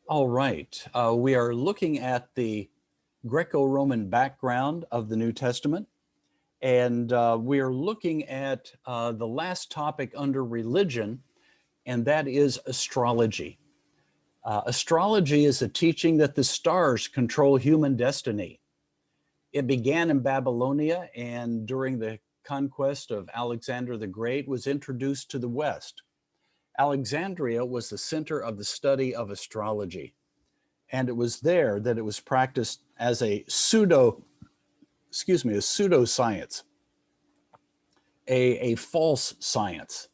All right. We are looking at the Greco-Roman background of the New Testament, and we are looking at the last topic under religion, and that is astrology. Astrology is a teaching that the stars control human destiny. It began in Babylonia, and during the conquest of Alexander the Great was introduced to the West. Alexandria was the center of the study of astrology. And it was there that it was practiced as a pseudoscience, a false science.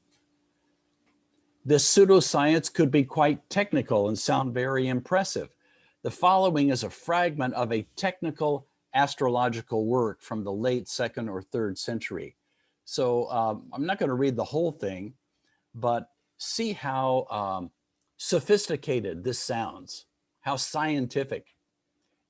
This pseudoscience could be quite technical and sound very impressive. The following is a fragment of a technical astrological work from the late 2nd or 3rd century. So I'm not going to read the whole thing, but see how sophisticated this sounds, how scientific.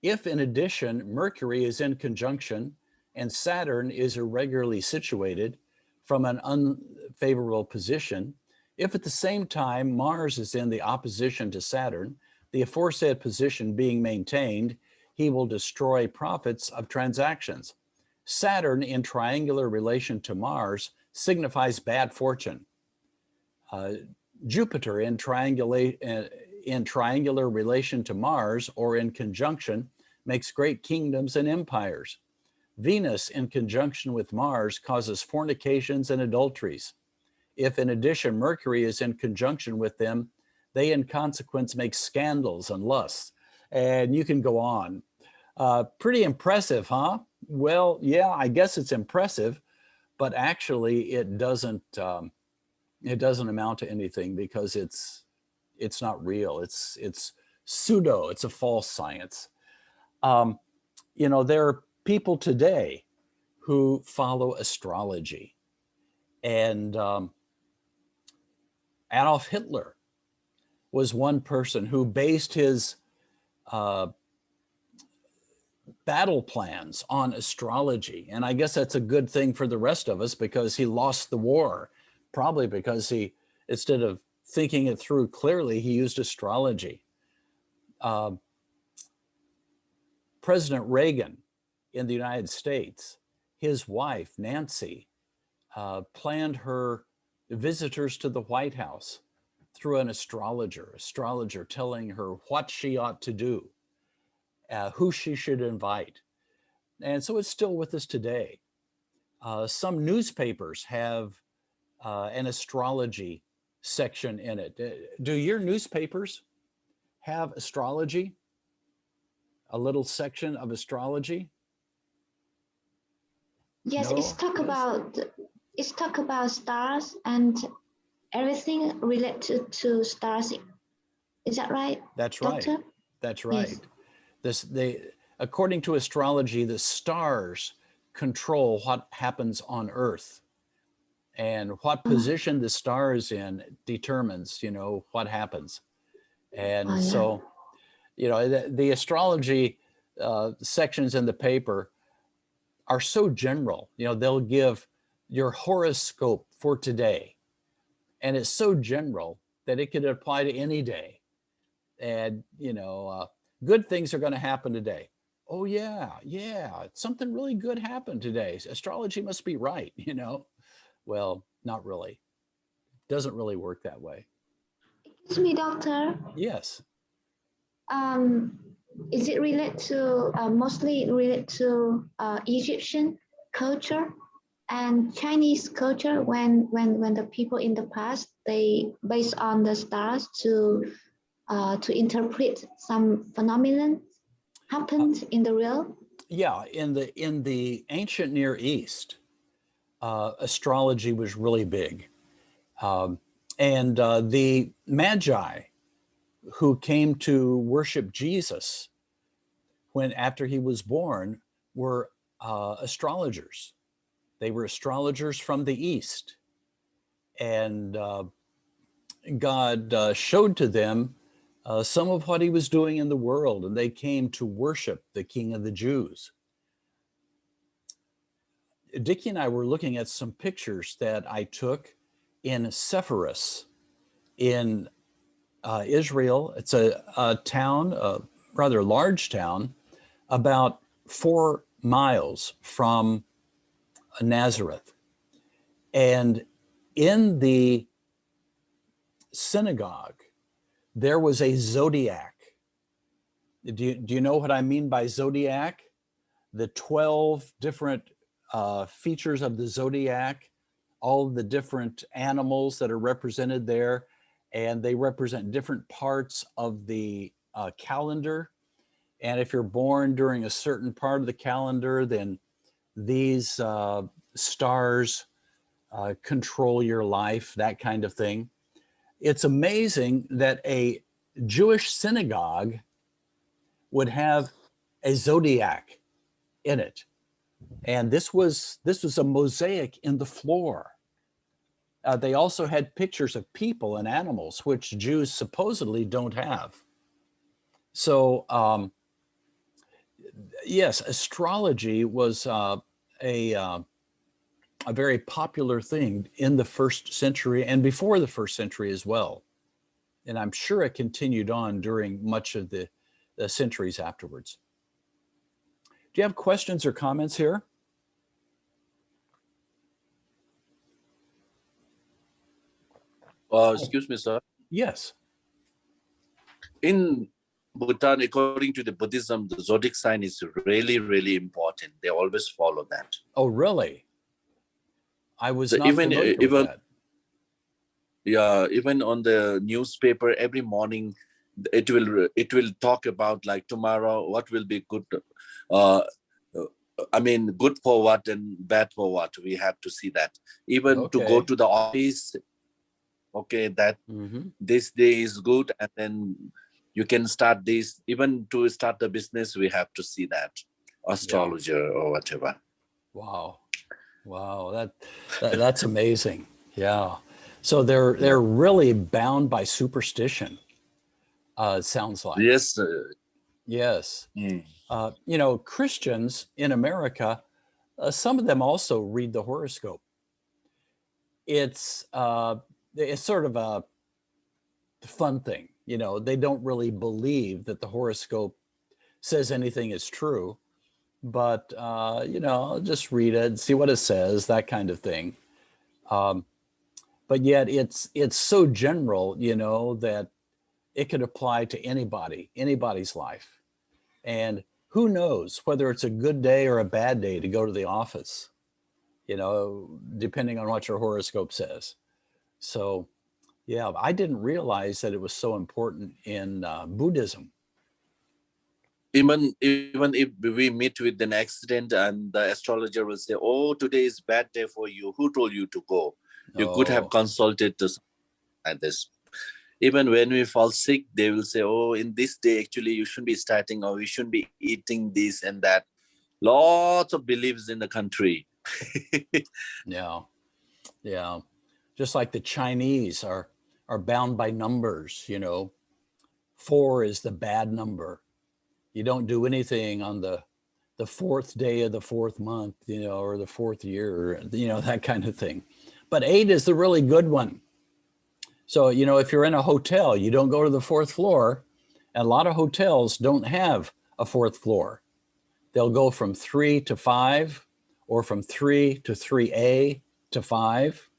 If in addition, Mercury is in conjunction and Saturn is irregularly situated from an unfavorable position, if at the same time Mars is in the opposition to Saturn, the aforesaid position being maintained, he will destroy profits of transactions. Saturn in triangular relation to Mars signifies bad fortune. Jupiter in triangular relation to Mars or in conjunction makes great kingdoms and empires. Venus in conjunction with Mars causes fornications and adulteries. If in addition Mercury is in conjunction with them, they in consequence make scandals and lusts. And you can go on. Pretty impressive, huh? Well, yeah, I guess it's impressive, but actually it doesn't amount to anything because it's not real. It's pseudo. It's a false science. There are people today who follow astrology, and Adolf Hitler was one person who based his battle plans on astrology. And I guess that's a good thing for the rest of us because he lost the war, probably because he, instead of thinking it through clearly, he used astrology. President Reagan in the United States, his wife, Nancy, planned her visitors to the White House through an astrologer telling her what she ought to do, who she should invite. And so it's still with us today. Some newspapers have an astrology section in it. Do your newspapers have astrology? A little section of astrology? Yes, No? it's talk about stars and everything related to stars. Is that right? That's Doctor? right. That's right. Yes. According to astrology, the stars control what happens on Earth, and what position the star is in determines, what happens. And so, the astrology sections in the paper are so general. They'll give your horoscope for today, and it's so general that it could apply to any day. And good things are going to happen today. Oh yeah, something really good happened today. Astrology must be right. Well, not really. Doesn't really work that way. Excuse me, doctor. Yes. Is it related to mostly related to Egyptian culture and Chinese culture when the people in the past they based on the stars to interpret some phenomenon happened in the real? Yeah, in the ancient Near East, astrology was really big, and the Magi who came to worship Jesus after he was born were astrologers. They were astrologers from the East, and God showed to them some of what he was doing in the world, and they came to worship the King of the Jews. Dickie and I were looking at some pictures that I took in Sepphoris in Israel. It's a town, a rather large town, about 4 miles from Nazareth. And in the synagogue, there was a zodiac. Do you know what I mean by zodiac? The 12 different features of the zodiac, all the different animals that are represented there, and they represent different parts of the calendar. And if you're born during a certain part of the calendar, then these stars control your life, that kind of thing. It's amazing that a Jewish synagogue would have a zodiac in it. And this was a mosaic in the floor. They also had pictures of people and animals, which Jews supposedly don't have. So yes, astrology was a very popular thing in the first century and before the first century as well. And I'm sure it continued on during much of the centuries afterwards. Do you have questions or comments here? Excuse me, sir. Yes. In Bhutan, according to the Buddhism, the zodiac sign is really, really important. They always follow that. Oh, really? I was So not familiar with that. Yeah, even on the newspaper every morning, it will talk about like tomorrow what will be good. I mean, good for what and bad for what. We have to see that. Even to go Okay. to the office, okay, that this day is good, and then you can start this. Even to start the business, we have to see that astrologer or whatever. Wow. Wow, that's amazing. Yeah. So they're really bound by superstition. It sounds like. Yes. Yes. You know, Christians in America, some of them also read the horoscope. It's sort of a fun thing. You know, they don't really believe that the horoscope says anything is true, but you know, just read it, see what it says, that kind of thing. But yet it's so general, you know, that it could apply to anybody's life. And who knows whether it's a good day or a bad day to go to the office, you know, depending on what your horoscope says. So, yeah, I didn't realize that it was so important in Buddhism. Even if we meet with an accident and the astrologer will say, "Oh, today is bad day for you. Who told you to go? You could have consulted to like this." Even when we fall sick, they will say, "Oh, in this day, actually, you shouldn't be starting, or you shouldn't be eating this and that." Lots of beliefs in the country. Yeah. Just like the Chinese are bound by numbers, you know. 4 is the bad number. You don't do anything on the fourth day of the fourth month, you know, or the fourth year, you know, that kind of thing. But 8 is the really good one. So, you know, if you're in a hotel, you don't go to the fourth floor. And a lot of hotels don't have a fourth floor. They'll go from 3 to 5 or from 3 to 3A to 5.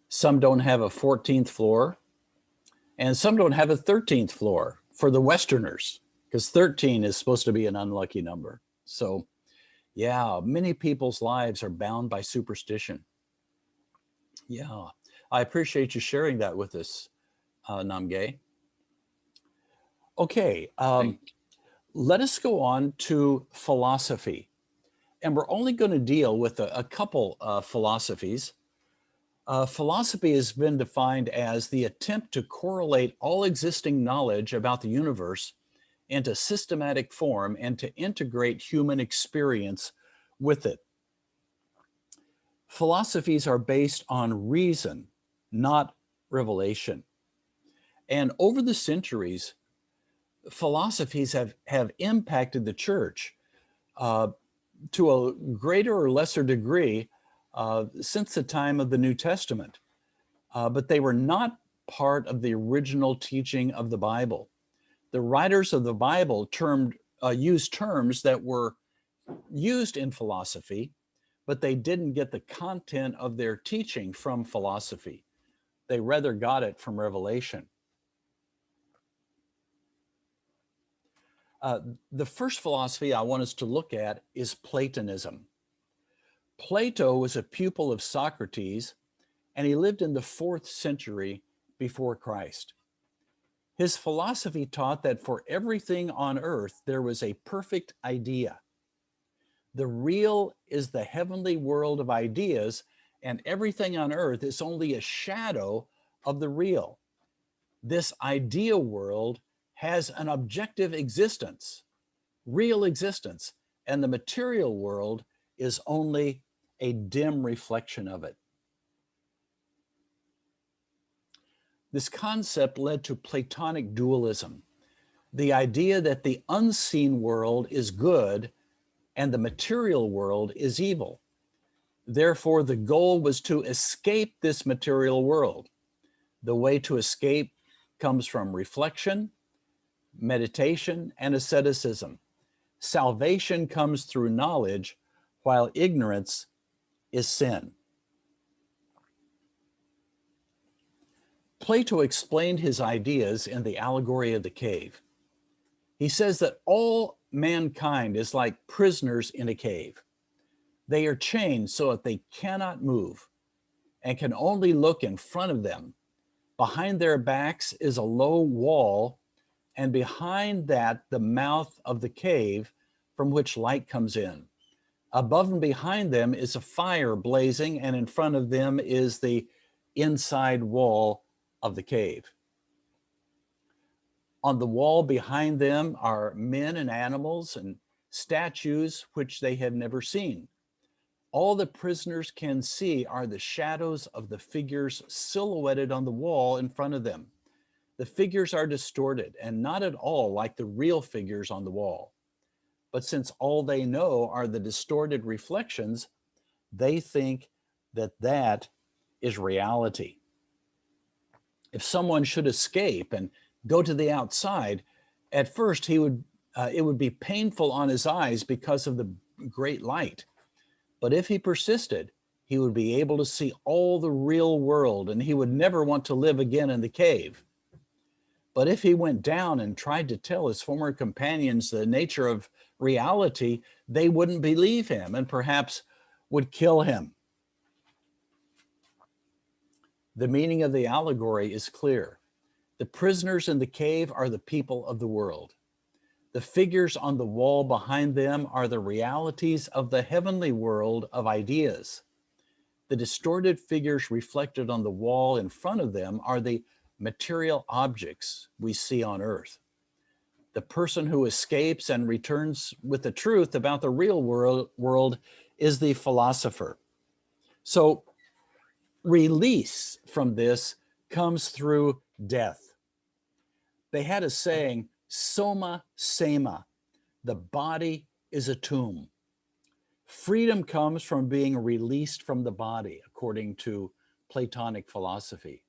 Some don't have a 14th floor, and some don't have a 13th floor for the Westerners, because 13 is supposed to be an unlucky number. So, yeah, many people's lives are bound by superstition. Yeah, I appreciate you sharing that with us, Namgay. Okay, let us go on to philosophy. And we're only going to deal with a couple philosophies. Philosophy has been defined as the attempt to correlate all existing knowledge about the universe into systematic form and to integrate human experience with it. Philosophies are based on reason, not revelation. And over the centuries, philosophies have impacted the church to a greater or lesser degree since the time of the New Testament. But they were not part of the original teaching of the Bible. The writers of the Bible used terms that were used in philosophy, but they didn't get the content of their teaching from philosophy. They rather got it from revelation. The first philosophy I want us to look at is Platonism. Plato was a pupil of Socrates, and he lived in the 4th century before Christ. His philosophy taught that for everything on earth, there was a perfect idea. The real is the heavenly world of ideas, and everything on earth is only a shadow of the real. This idea world has an objective existence, real existence, and the material world is only a dim reflection of it. This concept led to Platonic dualism, the idea that the unseen world is good and the material world is evil. Therefore, the goal was to escape this material world. The way to escape comes from reflection, meditation, and asceticism. Salvation comes through knowledge, while ignorance is sin. Plato explained his ideas in the allegory of the cave. He says that all mankind is like prisoners in a cave. They are chained so that they cannot move and can only look in front of them. Behind their backs is a low wall, and behind that, the mouth of the cave from which light comes in. Above and behind them is a fire blazing, and in front of them is the inside wall of the cave. On the wall behind them are men and animals and statues which they have never seen. All the prisoners can see are the shadows of the figures silhouetted on the wall in front of them. The figures are distorted and not at all like the real figures on the wall. But since all they know are the distorted reflections, they think that that is reality. If someone should escape and go to the outside, at first it would be painful on his eyes because of the great light. But if he persisted, he would be able to see all the real world, and he would never want to live again in the cave. But if he went down and tried to tell his former companions the nature of reality, they wouldn't believe him and perhaps would kill him. The meaning of the allegory is clear. The prisoners in the cave are the people of the world. The figures on the wall behind them are the realities of the heavenly world of ideas. The distorted figures reflected on the wall in front of them are the material objects we see on earth. The person who escapes and returns with the truth about the real world is the philosopher. So release from this comes through death. They had a saying, soma sema, the body is a tomb. Freedom comes from being released from the body, according to Platonic philosophy.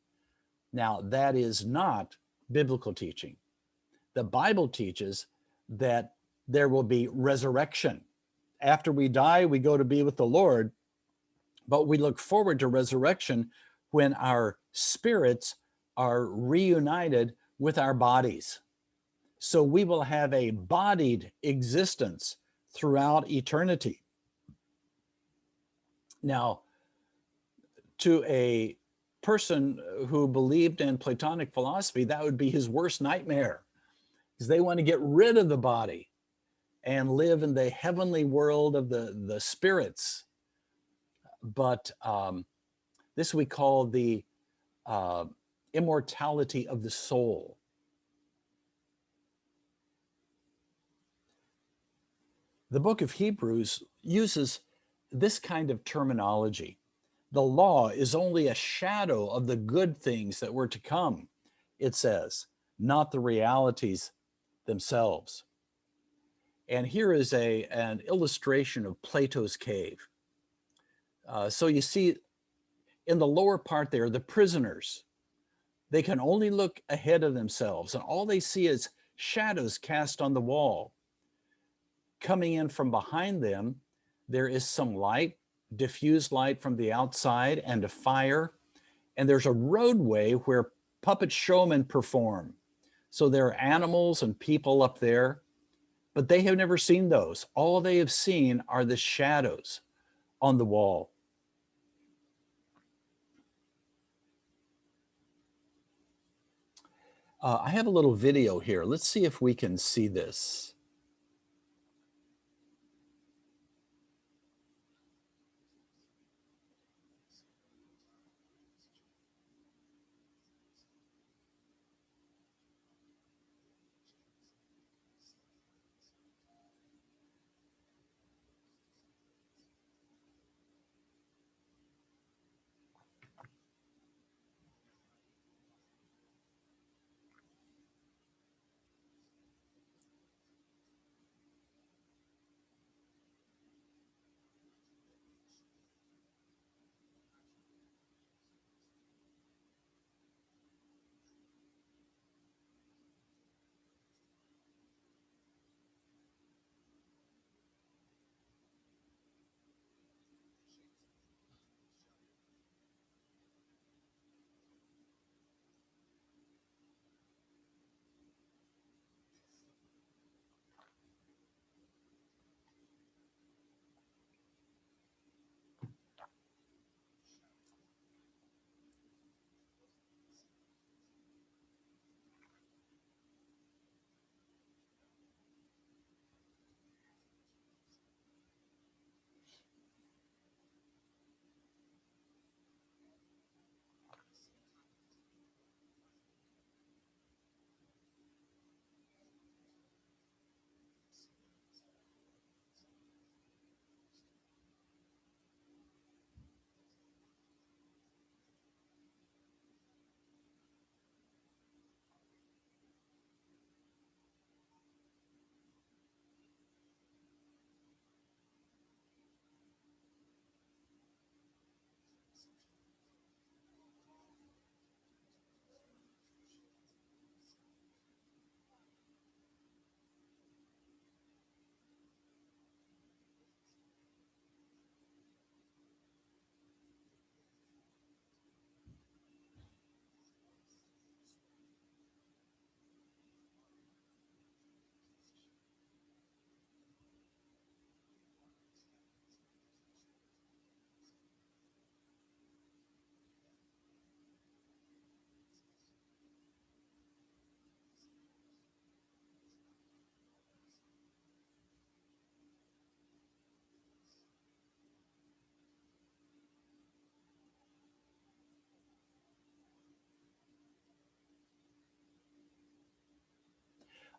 Now, that is not biblical teaching. The Bible teaches that there will be resurrection. After we die, we go to be with the Lord, but we look forward to resurrection when our spirits are reunited with our bodies. So we will have a bodied existence throughout eternity. Now, to a person who believed in Platonic philosophy, that would be his worst nightmare, because they want to get rid of the body and live in the heavenly world of the spirits. But this we call the immortality of the soul. The book of Hebrews uses this kind of terminology. The law is only a shadow of the good things that were to come, it says, not the realities themselves. And here is an illustration of Plato's cave. So you see in the lower part there, the prisoners. They can only look ahead of themselves, and all they see is shadows cast on the wall. Coming in from behind them, there is some light, diffused light from the outside, and a fire. And there's a roadway where puppet showmen perform. So there are animals and people up there, but they have never seen those. All they have seen are the shadows on the wall. I have a little video here. Let's see if we can see this.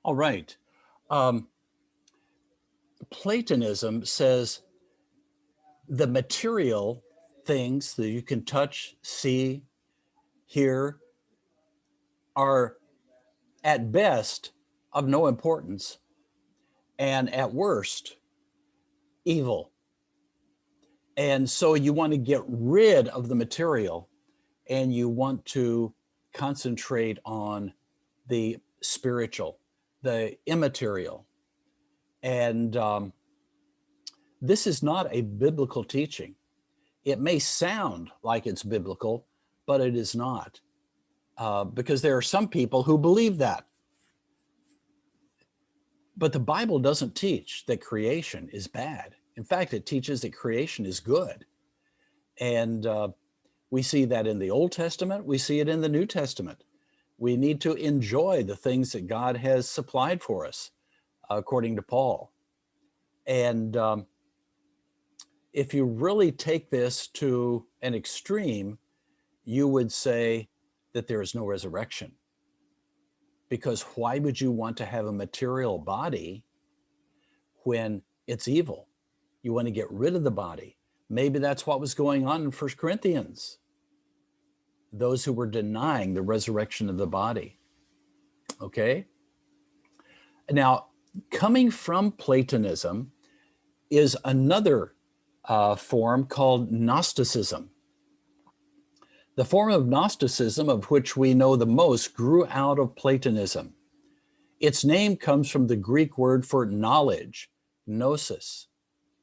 All right. Platonism says the material things that you can touch, see, hear are at best of no importance and at worst evil. And so you want to get rid of the material and you want to concentrate on the spiritual, the immaterial. And this is not a biblical teaching. It may sound like it's biblical, but it is not, because there are some people who believe that. But the Bible doesn't teach that creation is bad. In fact, it teaches that creation is good. And we see that in the Old Testament. We see it in the New Testament. We need to enjoy the things that God has supplied for us, according to Paul. And if you really take this to an extreme, you would say that there is no resurrection. Because why would you want to have a material body when it's evil? You want to get rid of the body. Maybe that's what was going on in 1 Corinthians. Those who were denying the resurrection of the body. Okay? Now, coming from Platonism is another form called Gnosticism. The form of Gnosticism of which we know the most grew out of Platonism. Its name comes from the Greek word for knowledge, gnosis,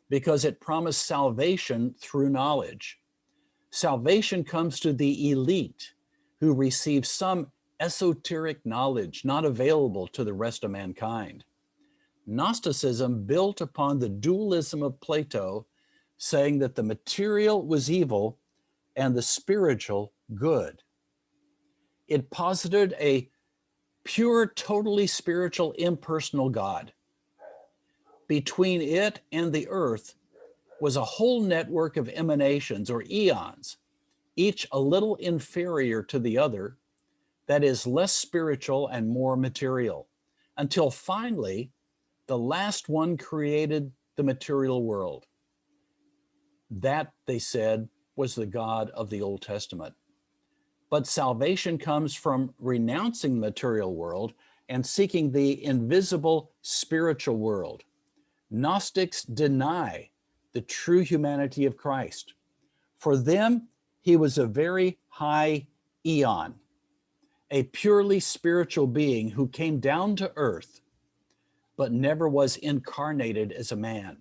because it promised salvation through knowledge. Salvation comes to the elite who receive some esoteric knowledge not available to the rest of mankind. Gnosticism built upon the dualism of Plato, saying that the material was evil and the spiritual good. It posited a pure, totally spiritual, impersonal God. Between it and the earth was a whole network of emanations or eons, each a little inferior to the other, that is less spiritual and more material, until finally the last one created the material world. That, they said, was the God of the Old Testament. But salvation comes from renouncing the material world and seeking the invisible spiritual world. Gnostics deny the true humanity of Christ. For them, he was a very high eon, a purely spiritual being who came down to earth, but never was incarnated as a man.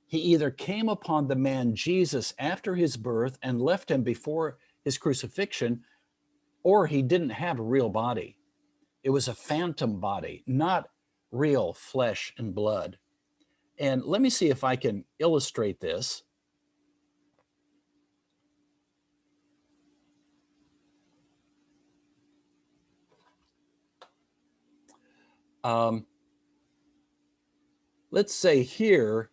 He either came upon the man Jesus after his birth and left him before his crucifixion, or he didn't have a real body. It was a phantom body, not real flesh and blood. And let me see if I can illustrate this. Let's say here,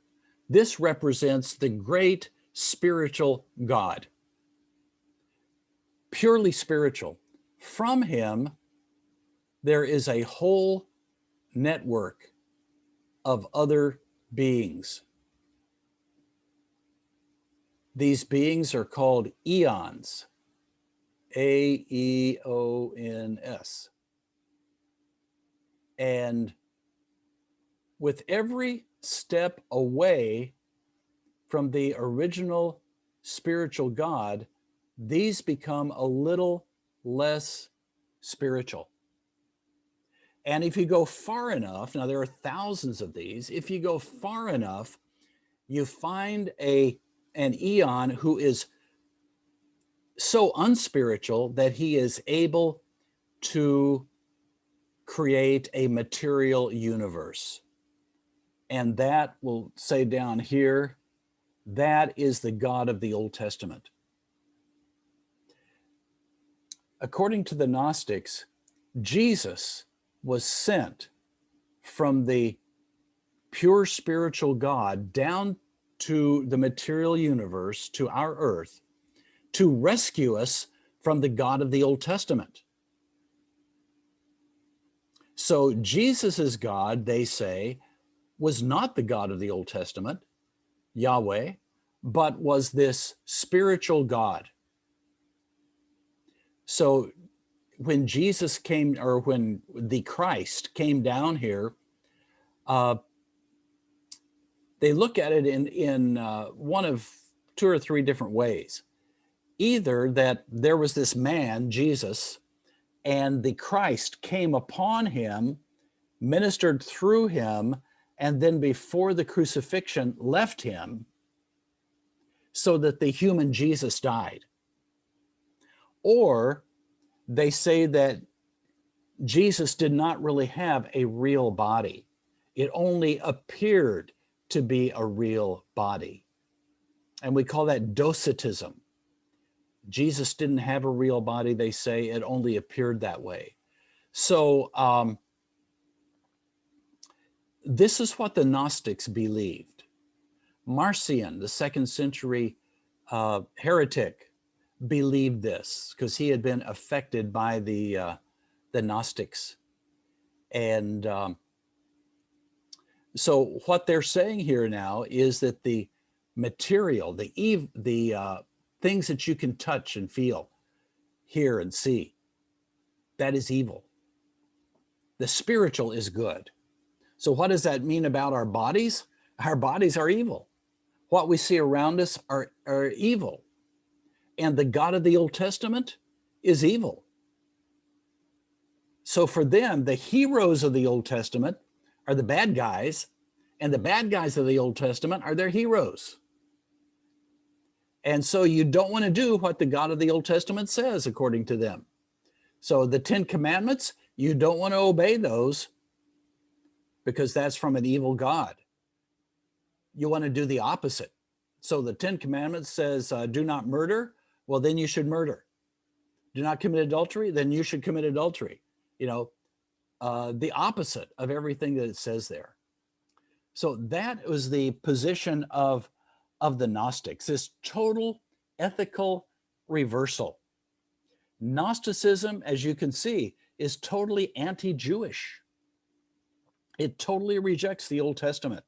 this represents the great spiritual God, purely spiritual. From him, there is a whole network of other beings. These beings are called eons, A-E-O-N-S. And with every step away from the original spiritual God, these become a little less spiritual. And if you go far enough, now there are thousands of these, if you go far enough, you find an eon who is so unspiritual that he is able to create a material universe. And that will say down here, that is the God of the Old Testament. According to the Gnostics, Jesus was sent from the pure spiritual God down to the material universe, to our earth, to rescue us from the God of the Old Testament. So Jesus's God, they say, was not the God of the Old Testament, Yahweh, but was this spiritual God. So when Jesus came, or when the Christ came down here, they look at it in one of two or three different ways. Either that there was this man, Jesus, and the Christ came upon him, ministered through him, and then before the crucifixion left him so that the human Jesus died. Or they say that Jesus did not really have a real body. It only appeared to be a real body. And we call that docetism. Jesus didn't have a real body, they say. It only appeared that way. So this is what the Gnostics believed. Marcion, the 2nd century heretic, believed this because he had been affected by the Gnostics. And so what they're saying here now is that the material, the things that you can touch and feel, hear and see, that is evil. The spiritual is good. So what does that mean about our bodies? Our bodies are evil. What we see around us are evil. And the God of the Old Testament is evil. So for them, the heroes of the Old Testament are the bad guys, and the bad guys of the Old Testament are their heroes. And so you don't want to do what the God of the Old Testament says, according to them. So the 10 Commandments, you don't want to obey those because that's from an evil God. You want to do the opposite. So the 10 Commandments says, do not murder. Well, then you should murder. Do not commit adultery. Then you should commit adultery. You know, the opposite of everything that it says there. So that was the position of the Gnostics, this total ethical reversal. Gnosticism, as you can see, is totally anti-Jewish. It totally rejects the Old Testament.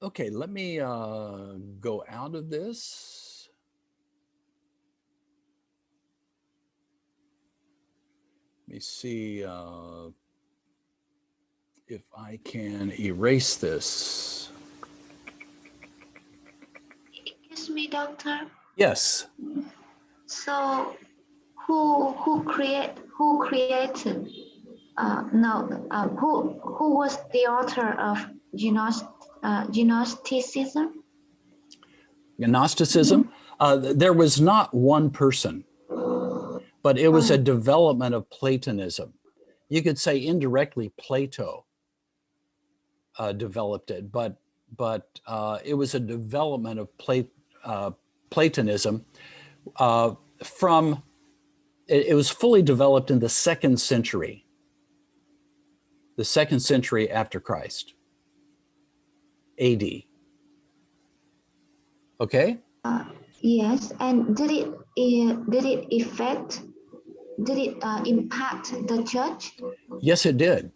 Okay, let me go out of this. Let me see if I can erase this. Excuse me, doctor. Yes. So who created who was the author of Gnosticism? Gnosticism, there was not one person, but it was a development of Platonism. You could say indirectly Plato developed it, but it was a development of Platonism from, it was fully developed in the 2nd century after Christ, AD. Okay? Yes, and did it impact the church? Yes, it did.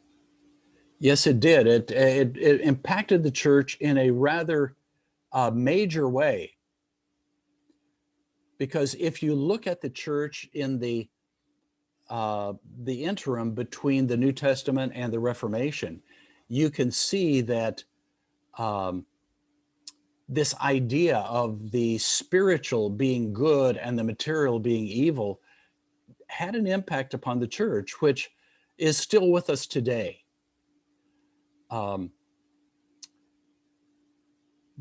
Yes, it did. It impacted the church in a rather major way. Because if you look at the church in the interim between the New Testament and the Reformation, you can see that this idea of the spiritual being good and the material being evil had an impact upon the church, which is still with us today. The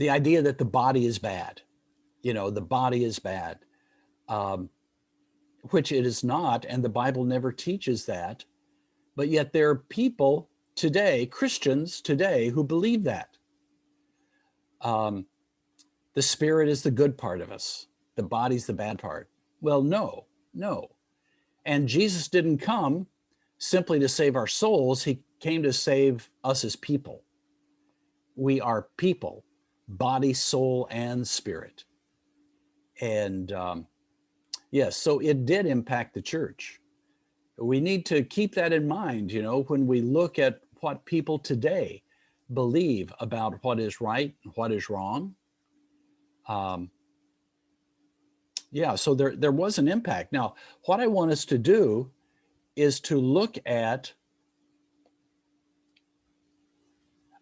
idea that the body is bad, the body is bad, which it is not, and the Bible never teaches that. But yet there are people today, Christians today, who believe that. The spirit is the good part of us. The body's the bad part. Well, no. And Jesus didn't come simply to save our souls. He came to save us as people. We are people, body, soul, and spirit. And yes, so it did impact the church. We need to keep that in mind, when we look at what people today believe about what is right and what is wrong. Yeah, so there was an impact. Now, what I want us to do is to look at,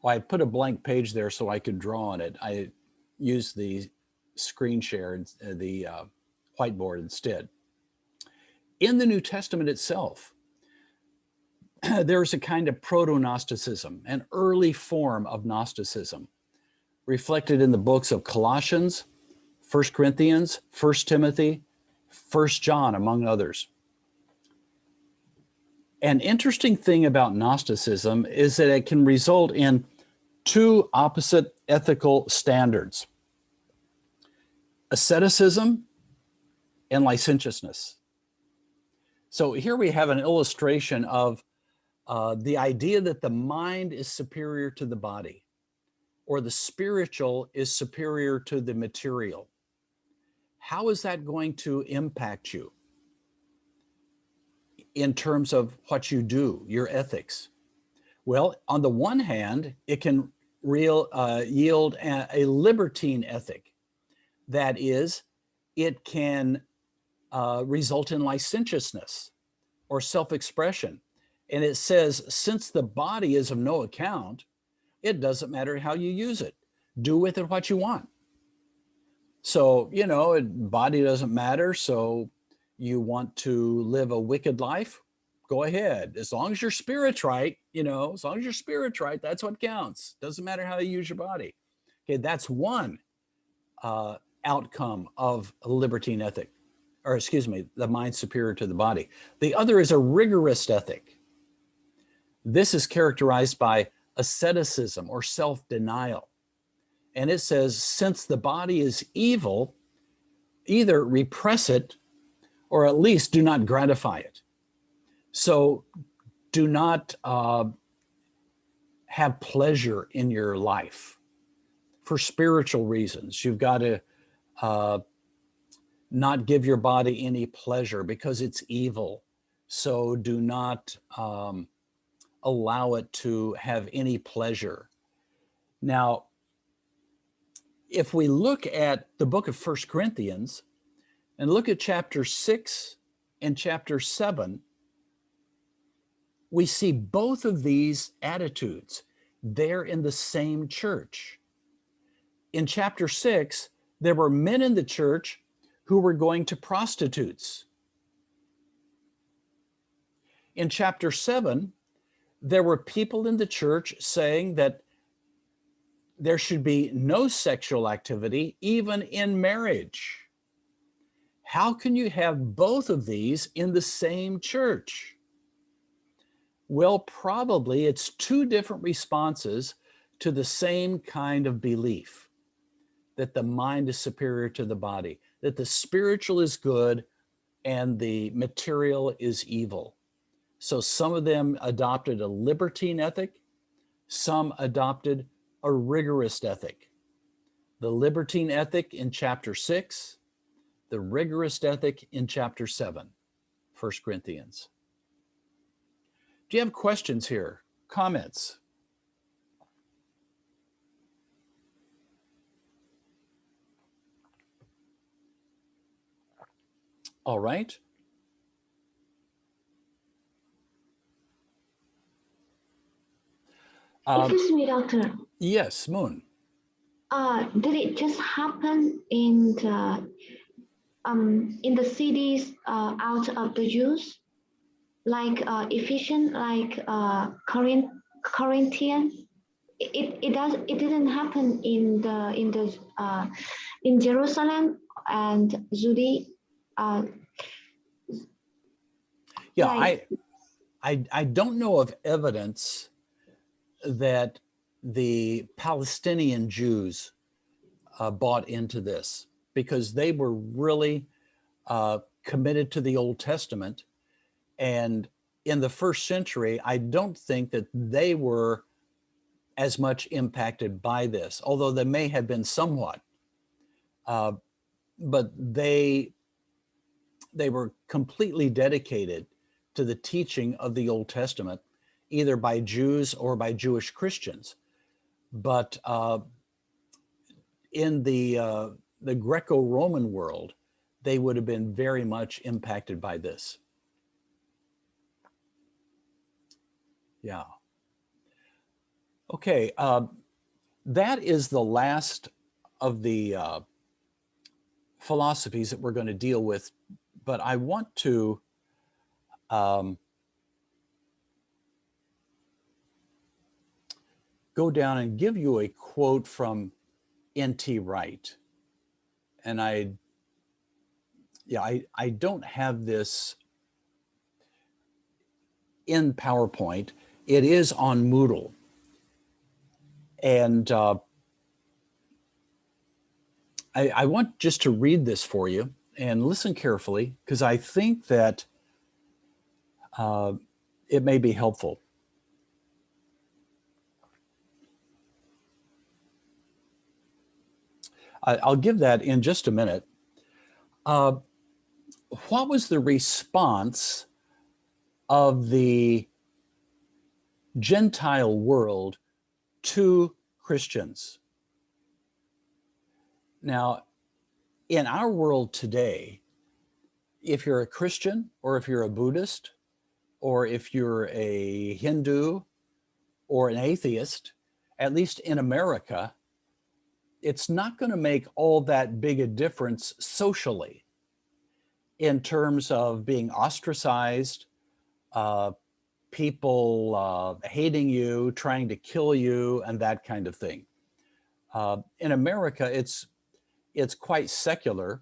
well, I put a blank page there so I could draw on it. I used the screen share, the whiteboard instead. In the New Testament itself, there's a kind of proto-Gnosticism, an early form of Gnosticism, reflected in the books of Colossians, 1 Corinthians, 1 Timothy, 1 John, among others. An interesting thing about Gnosticism is that it can result in two opposite ethical standards: asceticism and licentiousness. So here we have an illustration of the idea that the mind is superior to the body, or the spiritual is superior to the material. How is that going to impact you in terms of what you do, your ethics? Well, on the one hand, it can yield a libertine ethic. That is, it can result in licentiousness or self-expression. And it says, since the body is of no account, it doesn't matter how you use it. Do with it what you want. So, you know, body doesn't matter. So you want to live a wicked life? Go ahead. As long as your spirit's right, you know, as long as your spirit's right, that's what counts. Doesn't matter how you use your body. Okay, that's one outcome of a libertine ethic, or excuse me, the mind superior to the body. The other is a rigorist ethic. This is characterized by asceticism or self-denial. And it says, since the body is evil, either repress it or at least do not gratify it. So do not have pleasure in your life for spiritual reasons. You've got to not give your body any pleasure because it's evil. So do not allow it to have any pleasure. Now, if we look at the book of 1 Corinthians and look at chapter 6 and chapter 7, we see both of these attitudes there in the same church. In chapter 6, there were men in the church who were going to prostitutes. In chapter 7, there were people in the church saying that there should be no sexual activity, even in marriage. How can you have both of these in the same church? Well, probably it's two different responses to the same kind of belief, that the mind is superior to the body, that the spiritual is good and the material is evil. So some of them adopted a libertine ethic, some adopted a rigorist ethic. The libertine ethic in chapter 6, the rigorist ethic in chapter 7, 1 Corinthians. Do you have questions here? Comments? All right. Excuse me, doctor. Yes, Moon. Did it just happen in the cities out of the Jews, like Ephesians, like Corinthians? It didn't happen in Jerusalem and Judea. Yeah, like, I don't know of evidence that the Palestinian Jews bought into this, because they were really committed to the Old Testament. And in the first century, I don't think that they were as much impacted by this, although they may have been somewhat. But they were completely dedicated to the teaching of the Old Testament, either by Jews or by Jewish Christians. But in the Greco-Roman world, they would have been very much impacted by this. Yeah. Okay, that is the last of the philosophies that we're going to deal with, but I want to go down and give you a quote from N.T. Wright. And I don't have this in PowerPoint. It is on Moodle. And I want just to read this for you and listen carefully, because I think that it may be helpful. I'll give that in just a minute. What was the response of the Gentile world to Christians? Now, in our world today, if you're a Christian or if you're a Buddhist or if you're a Hindu or an atheist, at least in America, it's not going to make all that big a difference socially in terms of being ostracized, people hating you, trying to kill you, and that kind of thing. In America, it's quite secular,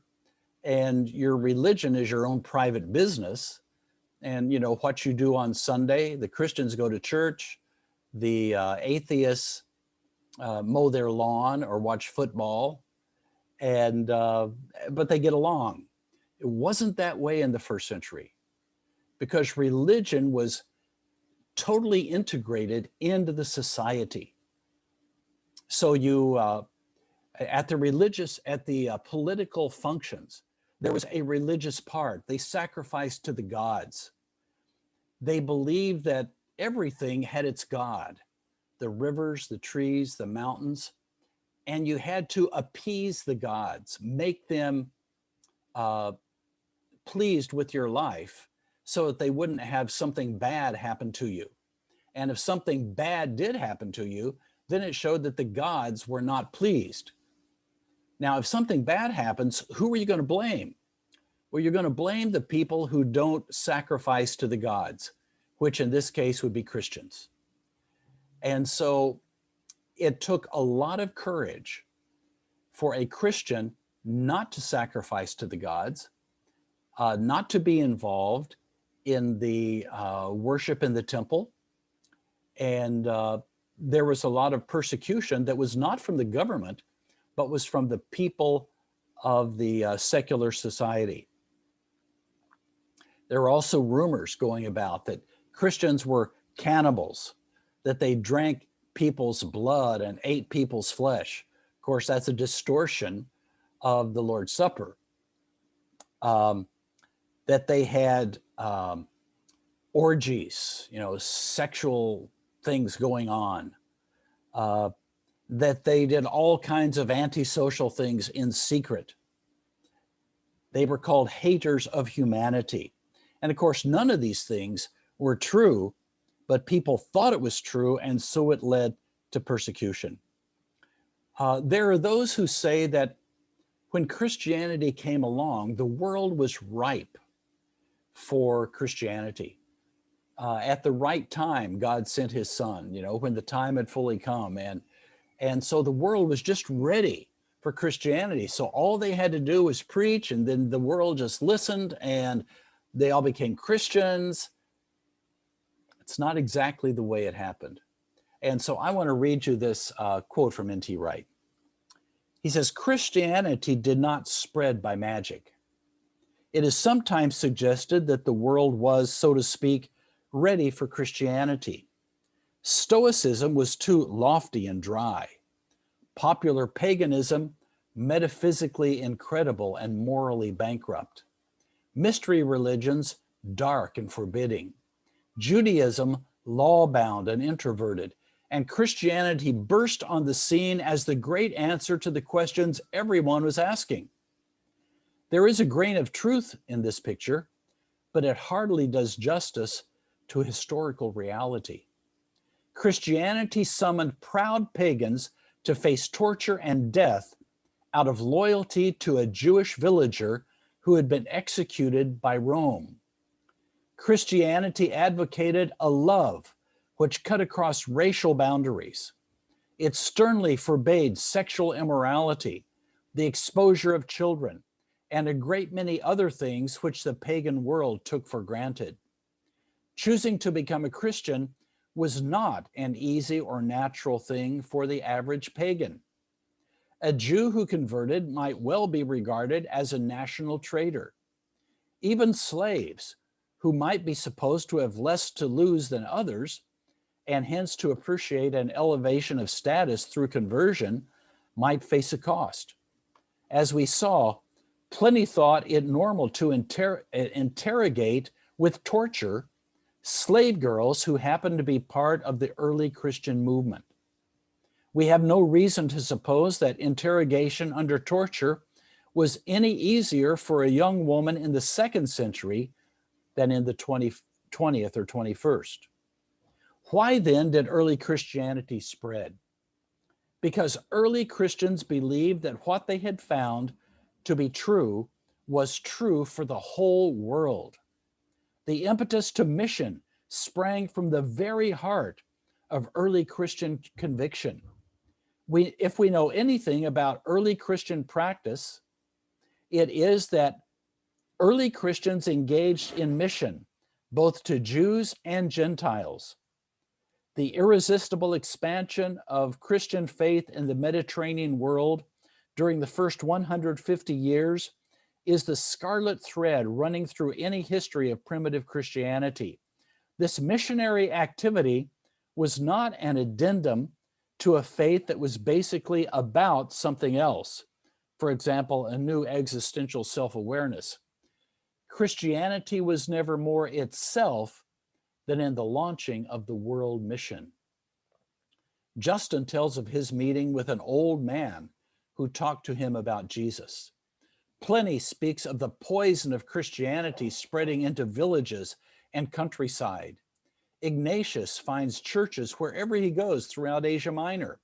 and your religion is your own private business. And you know what you do on Sunday, the Christians go to church, the atheists mow their lawn or watch football, and but they get along. It wasn't that way in the first century, because religion was totally integrated into the society. So you at the political functions, there was a religious part. They sacrificed to the gods. They believed that everything had its god, the rivers, the trees, the mountains, and you had to appease the gods, make them pleased with your life so that they wouldn't have something bad happen to you. And if something bad did happen to you, then it showed that the gods were not pleased. Now, if something bad happens, who are you going to blame? Well, you're going to blame the people who don't sacrifice to the gods, which in this case would be Christians. And so it took a lot of courage for a Christian not to sacrifice to the gods, not to be involved in the worship in the temple. And there was a lot of persecution that was not from the government, but was from the people of the secular society. There were also rumors going about that Christians were cannibals, that they drank people's blood and ate people's flesh. Of course, that's a distortion of the Lord's Supper. That they had orgies, you know, sexual things going on. That they did all kinds of antisocial things in secret. They were called haters of humanity. And of course, none of these things were true, but people thought it was true, and so it led to persecution. There are those who say that when Christianity came along, the world was ripe for Christianity. At the right time, God sent his son, you know, when the time had fully come. And so the world was just ready for Christianity. So all they had to do was preach, and then the world just listened, and they all became Christians. It's not exactly the way it happened. And so I want to read you this quote from N.T. Wright. He says, "Christianity did not spread by magic. It is sometimes suggested that the world was, so to speak, ready for Christianity. Stoicism was too lofty and dry. Popular paganism, metaphysically incredible and morally bankrupt. Mystery religions, dark and forbidding. Judaism, law-bound and introverted. And Christianity burst on the scene as the great answer to the questions everyone was asking. There is a grain of truth in this picture, but it hardly does justice to historical reality. Christianity summoned proud pagans to face torture and death out of loyalty to a Jewish villager who had been executed by Rome. Christianity advocated a love which cut across racial boundaries. It sternly forbade sexual immorality, the exposure of children, and a great many other things which the pagan world took for granted. Choosing to become a Christian was not an easy or natural thing for the average pagan. A Jew who converted might well be regarded as a national traitor. Even slaves, who might be supposed to have less to lose than others, and hence to appreciate an elevation of status through conversion, might face a cost. As we saw, Pliny thought it normal to interrogate with torture slave girls who happened to be part of the early Christian movement. We have no reason to suppose that interrogation under torture was any easier for a young woman in the 2nd century than in the 20th or 21st. Why then did early Christianity spread? Because early Christians believed that what they had found to be true was true for the whole world. The impetus to mission sprang from the very heart of early Christian conviction. If we know anything about early Christian practice, it is that early Christians engaged in mission, both to Jews and Gentiles. The irresistible expansion of Christian faith in the Mediterranean world during the first 150 years is the scarlet thread running through any history of primitive Christianity. This missionary activity was not an addendum to a faith that was basically about something else. For example, a new existential self-awareness. Christianity was never more itself than in the launching of the world mission. Justin tells of his meeting with an old man who talked to him about Jesus. Pliny speaks of the poison of Christianity spreading into villages and countryside. Ignatius finds churches wherever he goes throughout Asia Minor.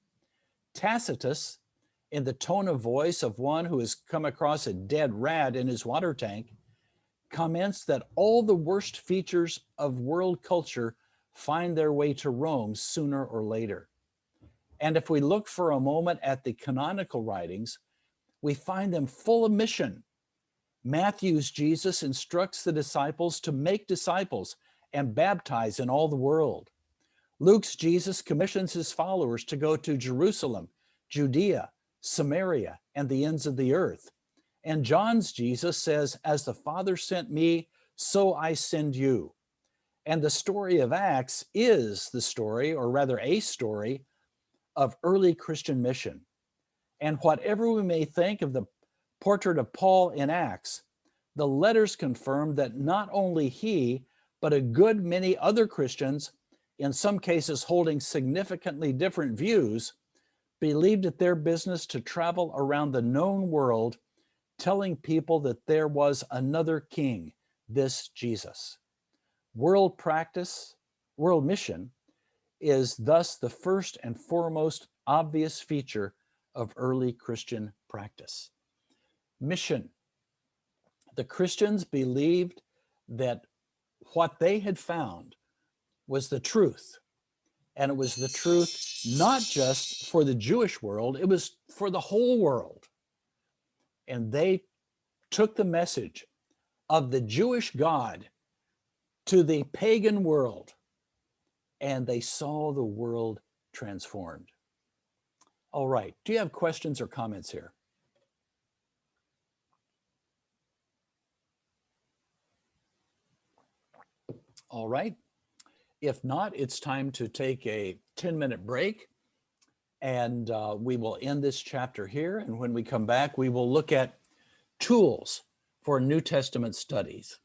Tacitus, in the tone of voice of one who has come across a dead rat in his water tank, comments that all the worst features of world culture find their way to Rome sooner or later. And if we look for a moment at the canonical writings, we find them full of mission. Matthew's Jesus instructs the disciples to make disciples and baptize in all the world. Luke's Jesus commissions his followers to go to Jerusalem, Judea, Samaria, and the ends of the earth. And John's Jesus says, as the Father sent me, so I send you. And the story of Acts is the story, or rather a story, of early Christian mission. And whatever we may think of the portrait of Paul in Acts, the letters confirm that not only he, but a good many other Christians, in some cases holding significantly different views, believed it their business to travel around the known world, telling people that there was another king, this Jesus. World practice, world mission, is thus the first and foremost obvious feature of early Christian practice. Mission. The Christians believed that what they had found was the truth. And it was the truth not just for the Jewish world, it was for the whole world. And they took the message of the Jewish God to the pagan world, and they saw the world transformed. All right, do you have questions or comments here? All right. If not, it's time to take a 10-minute break, and we will end this chapter here. And when we come back, we will look at tools for New Testament studies.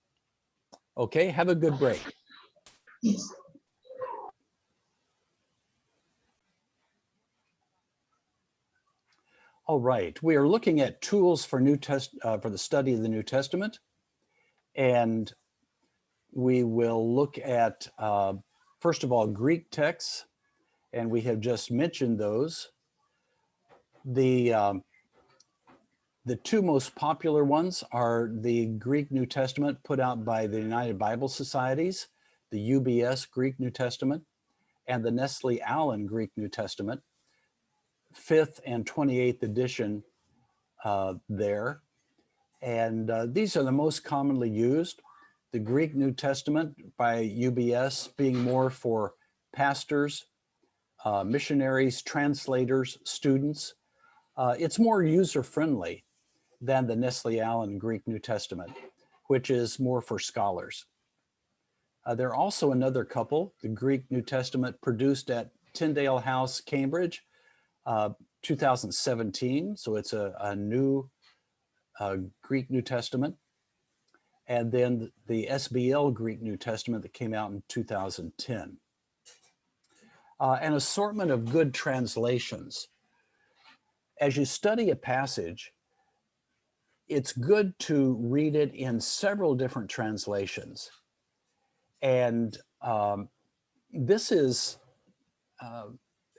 Okay, have a good break. Yes. All right, we are looking at tools for for the study of the New Testament, and we will look at first of all Greek texts, and we have just mentioned those. The two most popular ones are the Greek New Testament put out by the United Bible Societies, the UBS Greek New Testament, and the Nestle Allen Greek New Testament, 5th and 28th edition there. And these are the most commonly used. The Greek New Testament by UBS being more for pastors, missionaries, translators, students. It's more user-friendly than the Nestle Allen Greek New Testament, which is more for scholars. There are also another couple, the Greek New Testament produced at Tyndale House, Cambridge, 2017. So it's a new Greek New Testament. And then the SBL Greek New Testament that came out in 2010. An assortment of good translations. As you study a passage, it's good to read it in several different translations. And this is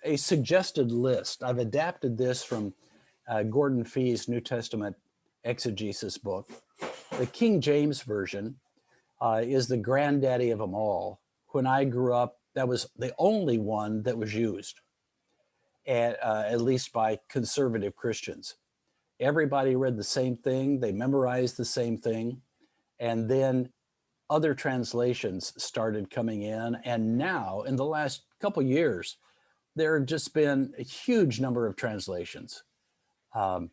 a suggested list. I've adapted this from Gordon Fee's New Testament exegesis book. The King James Version is the granddaddy of them all. When I grew up, that was the only one that was used, at least by conservative Christians. Everybody read the same thing, they memorized the same thing, and then other translations started coming in. And now, in the last couple years, there have just been a huge number of translations. The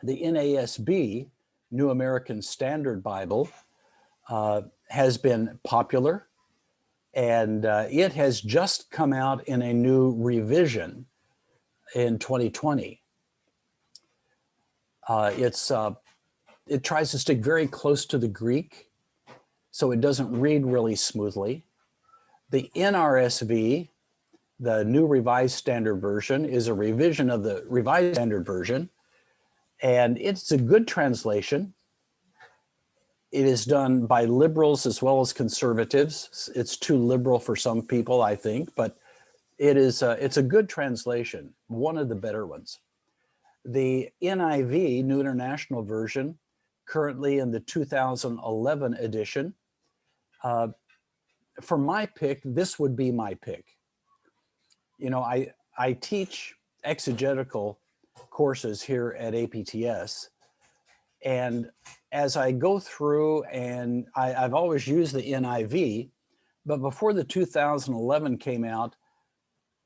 NASB, New American Standard Bible, has been popular, and it has just come out in a new revision in 2020. It tries to stick very close to the Greek, so it doesn't read really smoothly. The NRSV, the New Revised Standard Version, is a revision of the Revised Standard Version, and it's a good translation. It is done by liberals as well as conservatives. It's too liberal for some people, I think, but it's a good translation, one of the better ones. The NIV, New International Version, currently in the 2011 edition. For my pick, this would be my pick. You know, I teach exegetical courses here at APTS, and as I go through, and I've always used the NIV, but before the 2011 came out,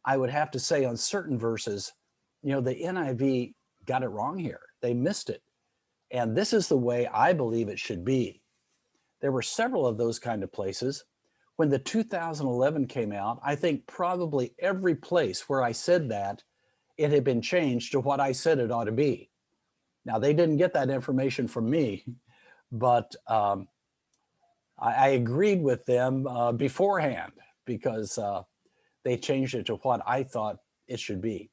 I would have to say on certain verses, you know, the NIV got it wrong here. They missed it. And this is the way I believe it should be. There were several of those kind of places. When the 2011 came out, I think probably every place where I said that, it had been changed to what I said it ought to be. Now, they didn't get that information from me, but I agreed with them beforehand because they changed it to what I thought it should be.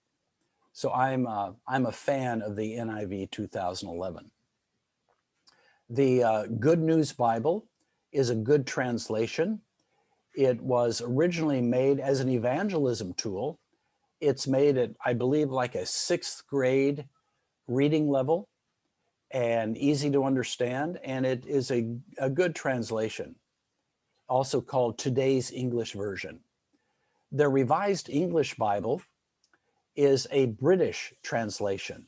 So I'm a fan of the NIV 2011. The Good News Bible is a good translation. It was originally made as an evangelism tool. It's made at, I believe, like a 6th grade reading level and easy to understand. And it is a good translation, also called Today's English Version. The Revised English Bible is a British translation.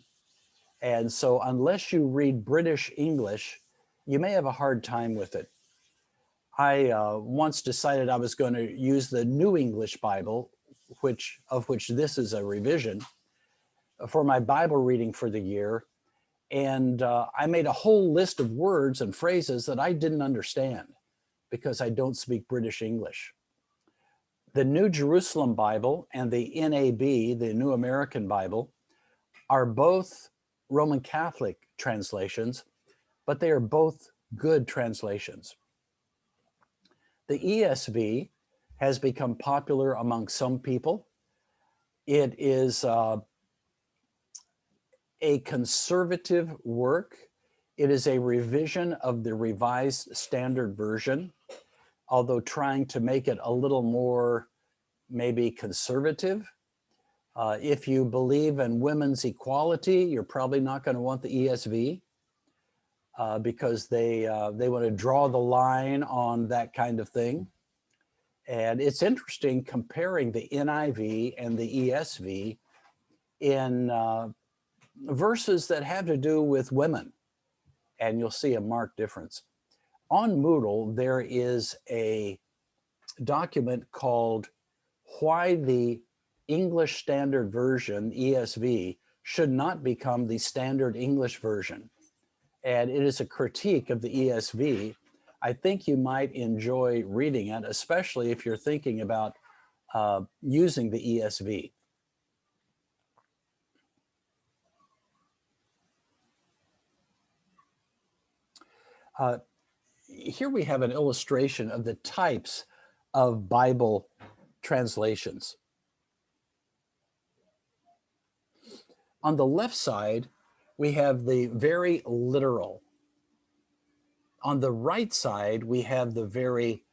And so unless you read British English, you may have a hard time with it. I once decided I was going to use the New English Bible, of which this is a revision, for my Bible reading for the year. And I made a whole list of words and phrases that I didn't understand because I don't speak British English. The New Jerusalem Bible and the NAB, the New American Bible, are both Roman Catholic translations, but they are both good translations. The ESV has become popular among some people. It is a conservative work. It is a revision of the Revised Standard Version, although trying to make it a little more maybe conservative. If you believe in women's equality, you're probably not going to want the ESV because they want to draw the line on that kind of thing. And it's interesting comparing the NIV and the ESV in verses that have to do with women, and you'll see a marked difference. On Moodle, there is a document called Why the English Standard Version, ESV, should not become the Standard English Version. And it is a critique of the ESV. I think you might enjoy reading it, especially if you're thinking about using the ESV. Here we have an illustration of the types of Bible translations. On the left side, we have the very literal. On the right side, we have the very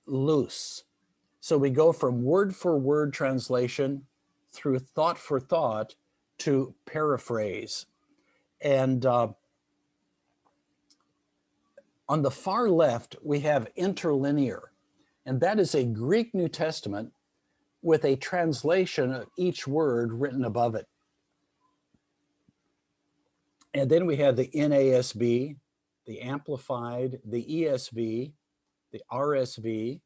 loose. So we go from word for word translation through thought for thought to paraphrase. And on the far left, we have interlinear, and that is a Greek New Testament with a translation of each word written above it. And then we have the NASB, the Amplified, the ESV, the RSV,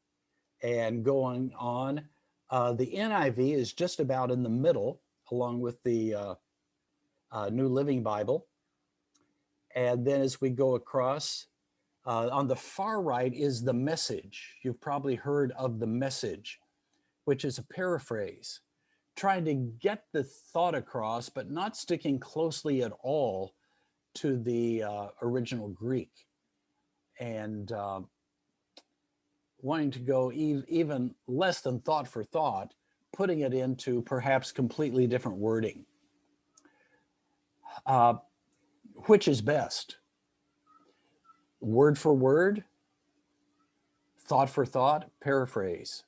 and going on. The NIV is just about in the middle, along with the New Living Bible. And then as we go across, on the far right is the Message. You've probably heard of the Message, which is a paraphrase, trying to get the thought across, but not sticking closely at all to the original Greek, and wanting to go even less than thought for thought, putting it into perhaps completely different wording. Which is best? Word for word, thought for thought, paraphrase.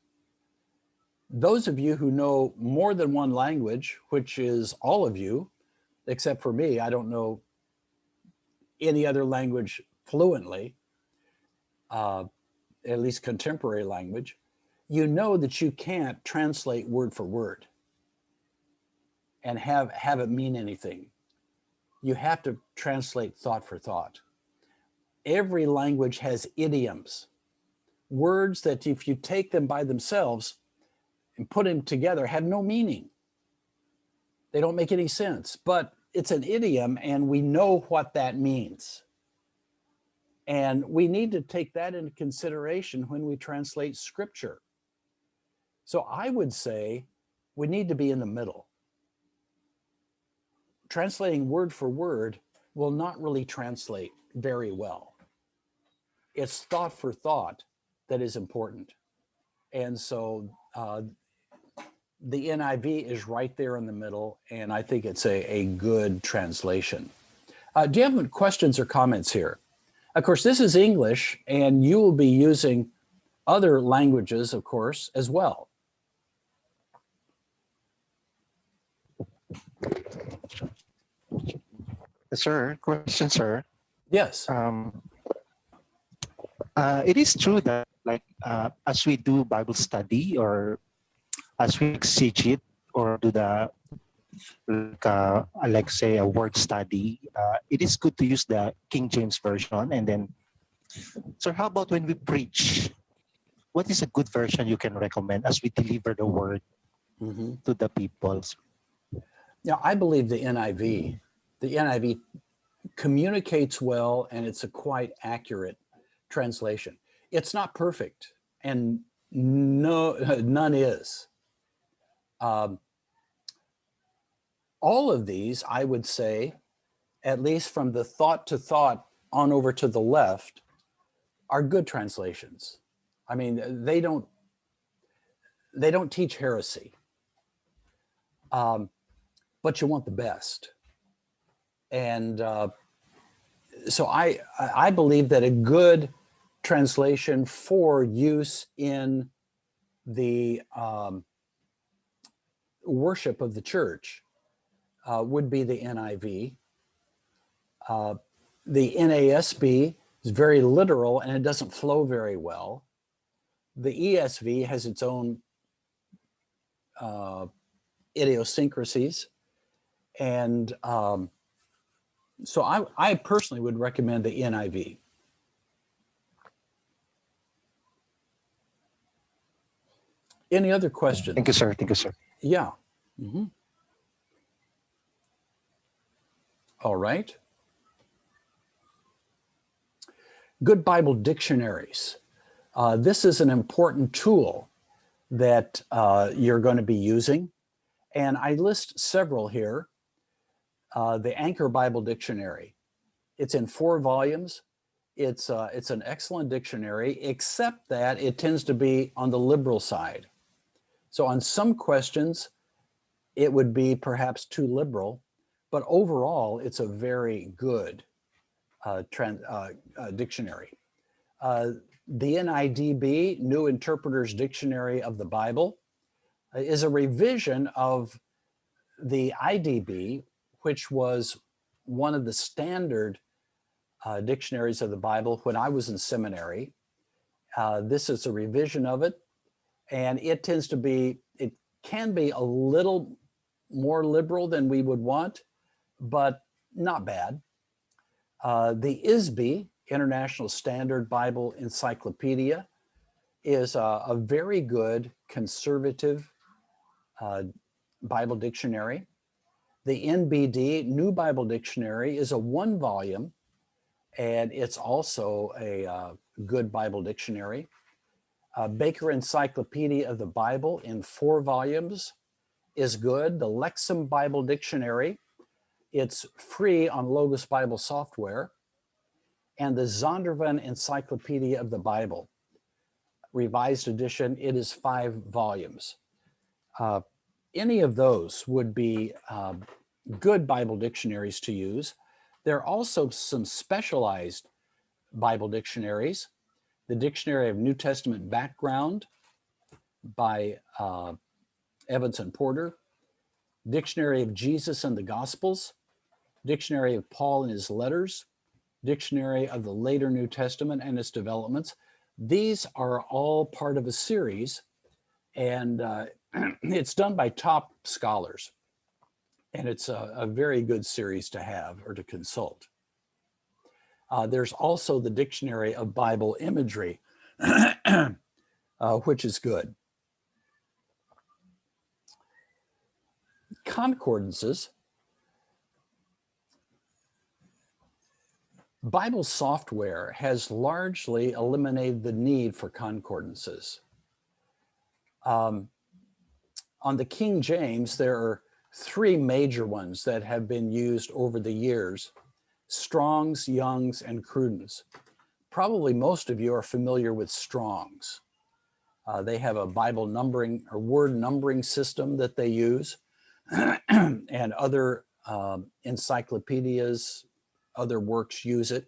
Those of you who know more than one language, which is all of you, except for me, I don't know any other language fluently, at least contemporary language, you know that you can't translate word for word and have it mean anything. You have to translate thought for thought. Every language has idioms, words that if you take them by themselves and put them together have no meaning. They don't make any sense, but it's an idiom and we know what that means. And we need to take that into consideration when we translate scripture. So I would say we need to be in the middle. Translating word for word will not really translate very well. It's thought for thought that is important. And so the NIV is right there in the middle, and I think it's a good translation. Do you have any questions or comments here? Of course, this is English, and you will be using other languages, of course, as well. Sir, question, sir. Yes. It is true that, like, as we do Bible study or as we exegete or do the, like say, a word study, it is good to use the King James Version. And then, sir, how about when we preach? What is a good version you can recommend as we deliver the word to the people? Now, I believe the NIV communicates well, and it's a quite accurate translation. It's not perfect, and none is. All of these, I would say, at least from the thought to thought on over to the left, are good translations. I mean, they don't teach heresy, but you want the best. And so I believe that a good translation for use in the worship of the church would be the NIV. The NASB is very literal and it doesn't flow very well. The ESV has its own idiosyncrasies. And so I personally would recommend the NIV. Any other questions? Thank you, sir. Thank you, sir. Yeah. All right. Good Bible dictionaries. This is an important tool that you're going to be using. And I list several here. The Anchor Bible Dictionary. It's in 4 volumes. It's an excellent dictionary, except that it tends to be on the liberal side. So on some questions, it would be perhaps too liberal, but overall, it's a very good dictionary. The NIDB, New Interpreter's Dictionary of the Bible, is a revision of the IDB, which was one of the standard dictionaries of the Bible when I was in seminary. This is a revision of it, and it can be a little more liberal than we would want, but not bad. The ISBE, International Standard Bible Encyclopedia, is a very good conservative Bible dictionary. The NBD, New Bible Dictionary, is a 1-volume, and it's also a good Bible dictionary. Baker Encyclopedia of the Bible in 4 volumes is good. The Lexham Bible Dictionary, it's free on Logos Bible software. And the Zondervan Encyclopedia of the Bible, revised edition, it is 5 volumes. Any of those would be good Bible dictionaries to use. There are also some specialized Bible dictionaries. The Dictionary of New Testament Background by Evans and Porter, Dictionary of Jesus and the Gospels, Dictionary of Paul and his letters, Dictionary of the Later New Testament and its developments. These are all part of a series, and it's done by top scholars. And it's a very good series to have or to consult. There's also the Dictionary of Bible Imagery, which is good. Concordances. Bible software has largely eliminated the need for concordances. On the King James, there are 3 major ones that have been used over the years: Strong's, Young's, and Cruden's. Probably most of you are familiar with Strong's. They have a Bible numbering or word numbering system that they use, and other encyclopedias, other works use it.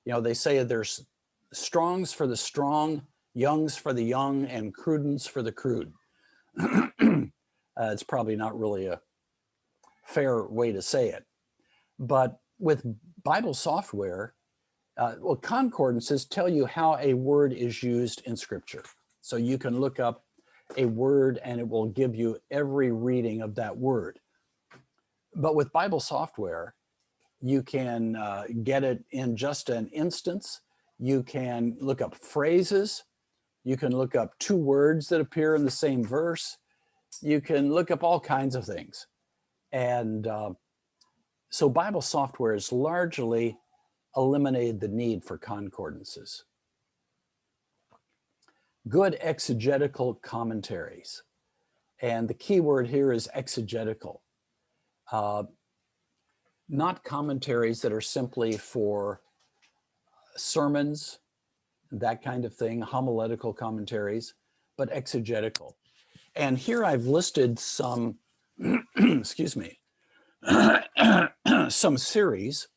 You know, they say there's Strong's for the strong, Young's for the young, and Cruden's for the crude. It's probably not really a fair way to say it. But with Bible software, well, concordances tell you how a word is used in Scripture. So you can look up a word and it will give you every reading of that word. But with Bible software, you can get it in just an instance. You can look up phrases. You can look up 2 words that appear in the same verse. You can look up all kinds of things. And so Bible software has largely eliminated the need for concordances. Good exegetical commentaries. And the key word here is exegetical. Not commentaries that are simply for sermons, that kind of thing, homiletical commentaries, but exegetical. And here I've listed some, excuse me, some series.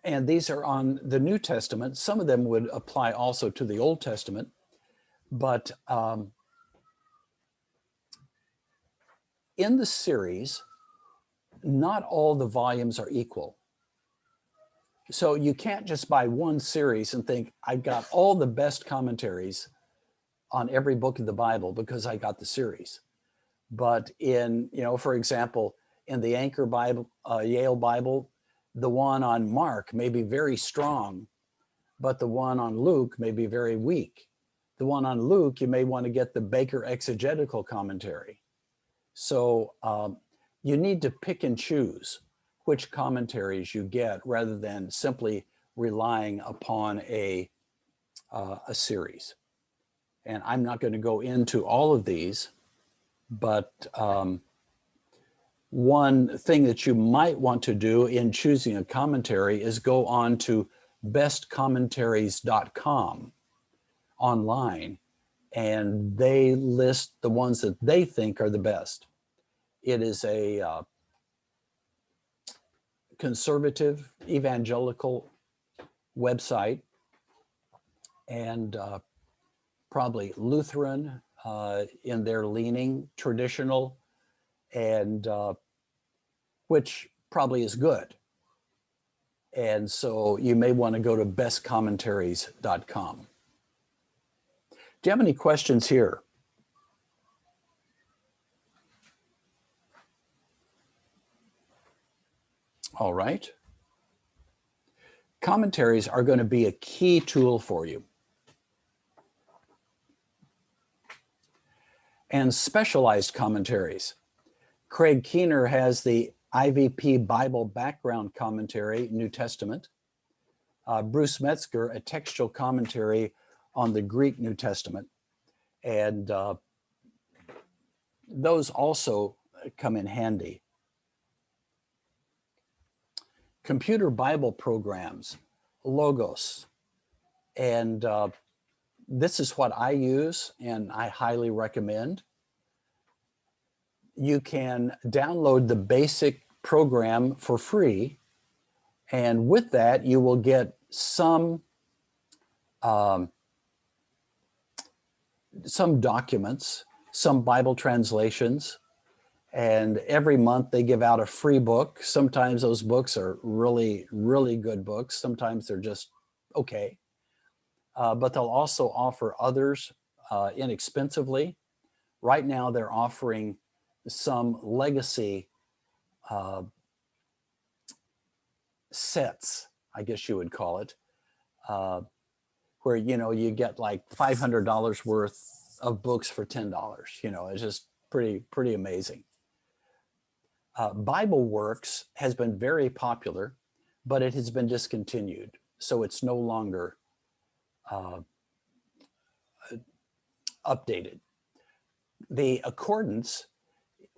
And these are on the New Testament. Some of them would apply also to the Old Testament, but in the series, not all the volumes are equal. So you can't just buy one series and think, I've got all the best commentaries on every book of the Bible because I got the series. But in, you know, for example, in the Anchor Bible, Yale Bible, the one on Mark may be very strong, but the one on Luke may be very weak. The one on Luke, you may want to get the Baker exegetical commentary. So you need to pick and choose which commentaries you get rather than simply relying upon a series. And I'm not going to go into all of these, but one thing that you might want to do in choosing a commentary is go on to bestcommentaries.com online, and they list the ones that they think are the best. It is a conservative evangelical website, and probably Lutheran in their leaning, traditional, and which probably is good. And so you may want to go to bestcommentaries.com. Do you have any questions here? All right. Commentaries are going to be a key tool for you. And specialized commentaries. Craig Keener has the IVP Bible Background Commentary, New Testament. Bruce Metzger, a textual commentary on the Greek New Testament. And those also come in handy. Computer Bible programs, Logos. And this is what I use and I highly recommend. You can download the basic program for free. And with that, you will get some documents, some Bible translations, and every month they give out a free book. Sometimes those books are really, really good books. Sometimes they're just okay. But they'll also offer others inexpensively. Right now, they're offering some legacy sets, I guess you would call it, where, you know, you get like $500 worth of books for $10. You know, it's just pretty amazing. Bible Works has been very popular, but it has been discontinued. So it's no longer updated. The Accordance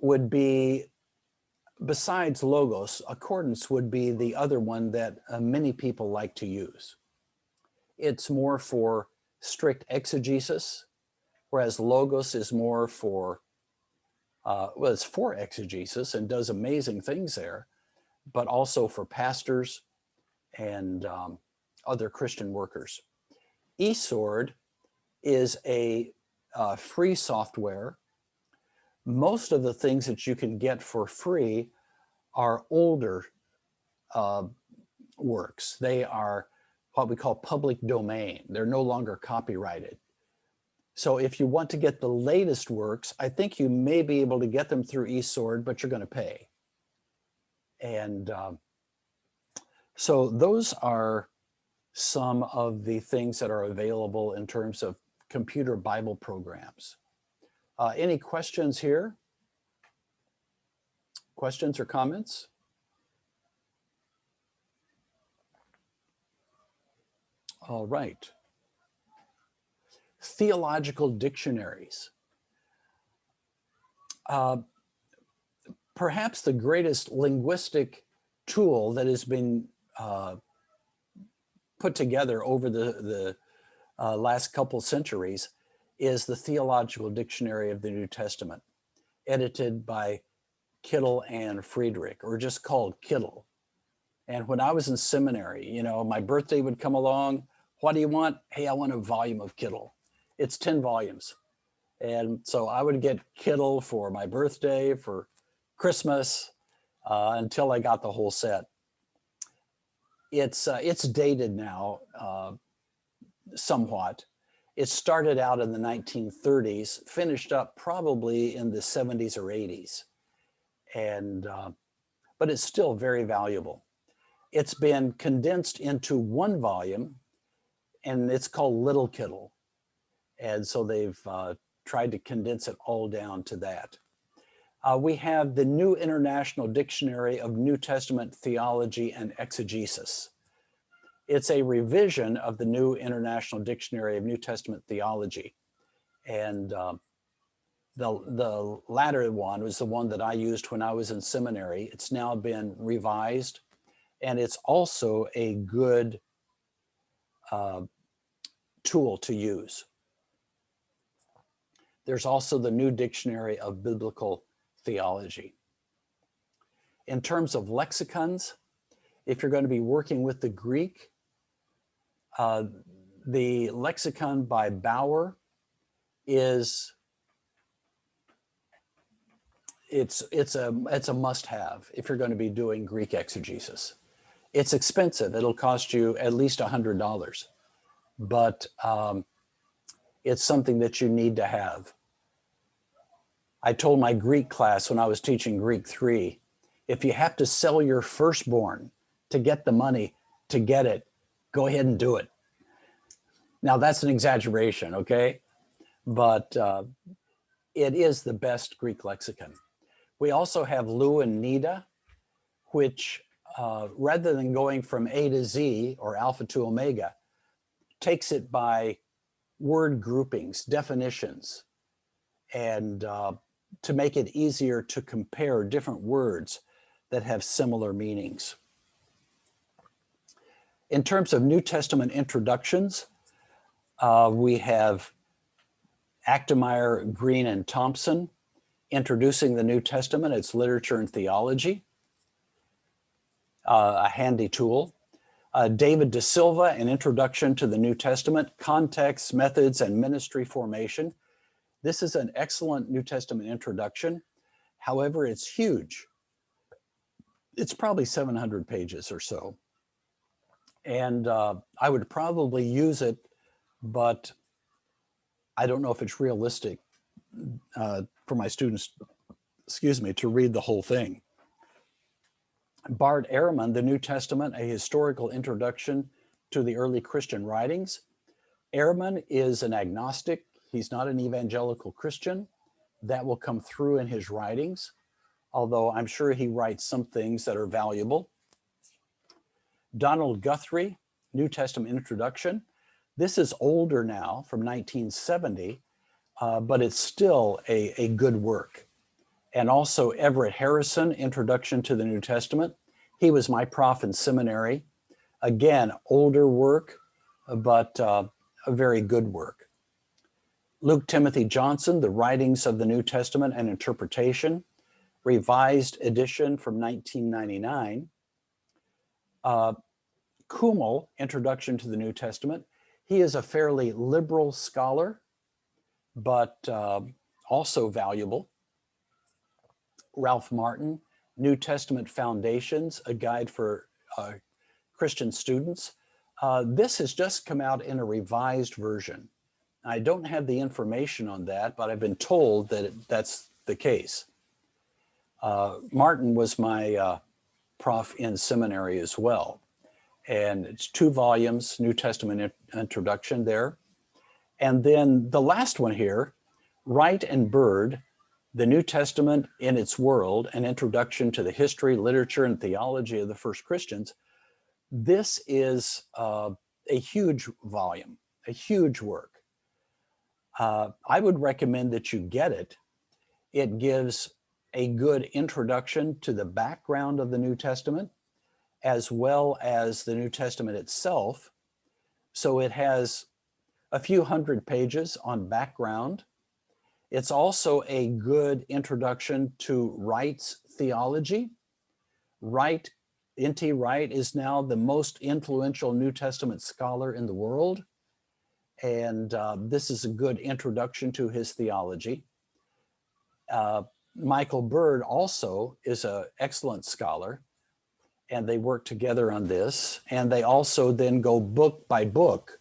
would be, besides Logos, Accordance would be the other one that many people like to use. It's more for strict exegesis, whereas Logos is more for, well, it's for exegesis and does amazing things there, but also for pastors and other Christian workers. eSword is a free software. Most of the things that you can get for free are older works. They are what we call public domain. They're no longer copyrighted. So if you want to get the latest works, I think you may be able to get them through eSword, but you're going to pay. And so those are some of the things that are available in terms of computer Bible programs. Any questions here? Questions or comments? All right. Theological dictionaries. Perhaps the greatest linguistic tool that has been put together over the last couple centuries is the Theological Dictionary of the New Testament, edited by Kittel and Friedrich, or just called Kittel. And when I was in seminary, you know, my birthday would come along. What do you want? Hey, I want a volume of Kittel. It's 10 volumes. And so I would get Kittel for my birthday, for Christmas, until I got the whole set. It's dated now somewhat. It started out in the 1930s, finished up probably in the 70s or 80s. And, but it's still very valuable. It's been condensed into one volume, and it's called Little Kittel. And so they've tried to condense it all down to that. We have the New International Dictionary of New Testament Theology and Exegesis. It's a revision of the New International Dictionary of New Testament Theology. And the latter one was the one that I used when I was in seminary. It's now been revised, and it's also a good tool to use. There's also the New Dictionary of Biblical Theology. In terms of lexicons, If you're going to be working with the Greek, the lexicon by Bauer is it's a must-have if you're going to be doing Greek exegesis. It's expensive. It'll cost you at least $100, but it's something that you need to have. I told my Greek class when I was teaching Greek 3, if you have to sell your firstborn to get the money to get it, go ahead and do it. Now that's an exaggeration, okay? But it is the best Greek lexicon. We also have Lu and Nida, which rather than going from A to Z or alpha to omega, takes it by word groupings, definitions, and to make it easier to compare different words that have similar meanings. In terms of New Testament introductions, we have Achtemeyer, Green, and Thompson introducing the New Testament, its literature and theology, a handy tool. David De Silva, an introduction to the New Testament, context, methods, and ministry formation. This is an excellent New Testament introduction. However, it's huge. It's probably 700 pages or so. And I would probably use it, but I don't know if it's realistic for my students, to read the whole thing. Bart Ehrman, The New Testament, a historical introduction to the early Christian writings. Ehrman is an agnostic. He's not an evangelical Christian. That will come through in his writings, although I'm sure he writes some things that are valuable. Donald Guthrie, New Testament Introduction. This is older now, from 1970, but it's still a good work. And also Everett Harrison, Introduction to the New Testament. He was my prof in seminary. Again, older work, but a very good work. Luke Timothy Johnson, The Writings of the New Testament and Interpretation, revised edition from 1999. Kummel, Introduction to the New Testament. He is a fairly liberal scholar, but also valuable. Ralph Martin, New Testament Foundations, a guide for Christian students. This has just come out in a revised version. I don't have the information on that, but I've been told that that's the case. Martin was my prof in seminary as well. And it's 2 volumes, New Testament introduction there. And then the last one here, Wright and Bird, The New Testament in Its World, an introduction to the history, literature, and theology of the first Christians. This is a huge volume, a huge work. I would recommend that you get it. It gives a good introduction to the background of the New Testament, as well as the New Testament itself. So it has a few hundred pages on background. It's also a good introduction to Wright's theology. Wright, N.T. Wright, is now the most influential New Testament scholar in the world. And this is a good introduction to his theology. Michael Bird also is an excellent scholar, and they work together on this. And they also then go book by book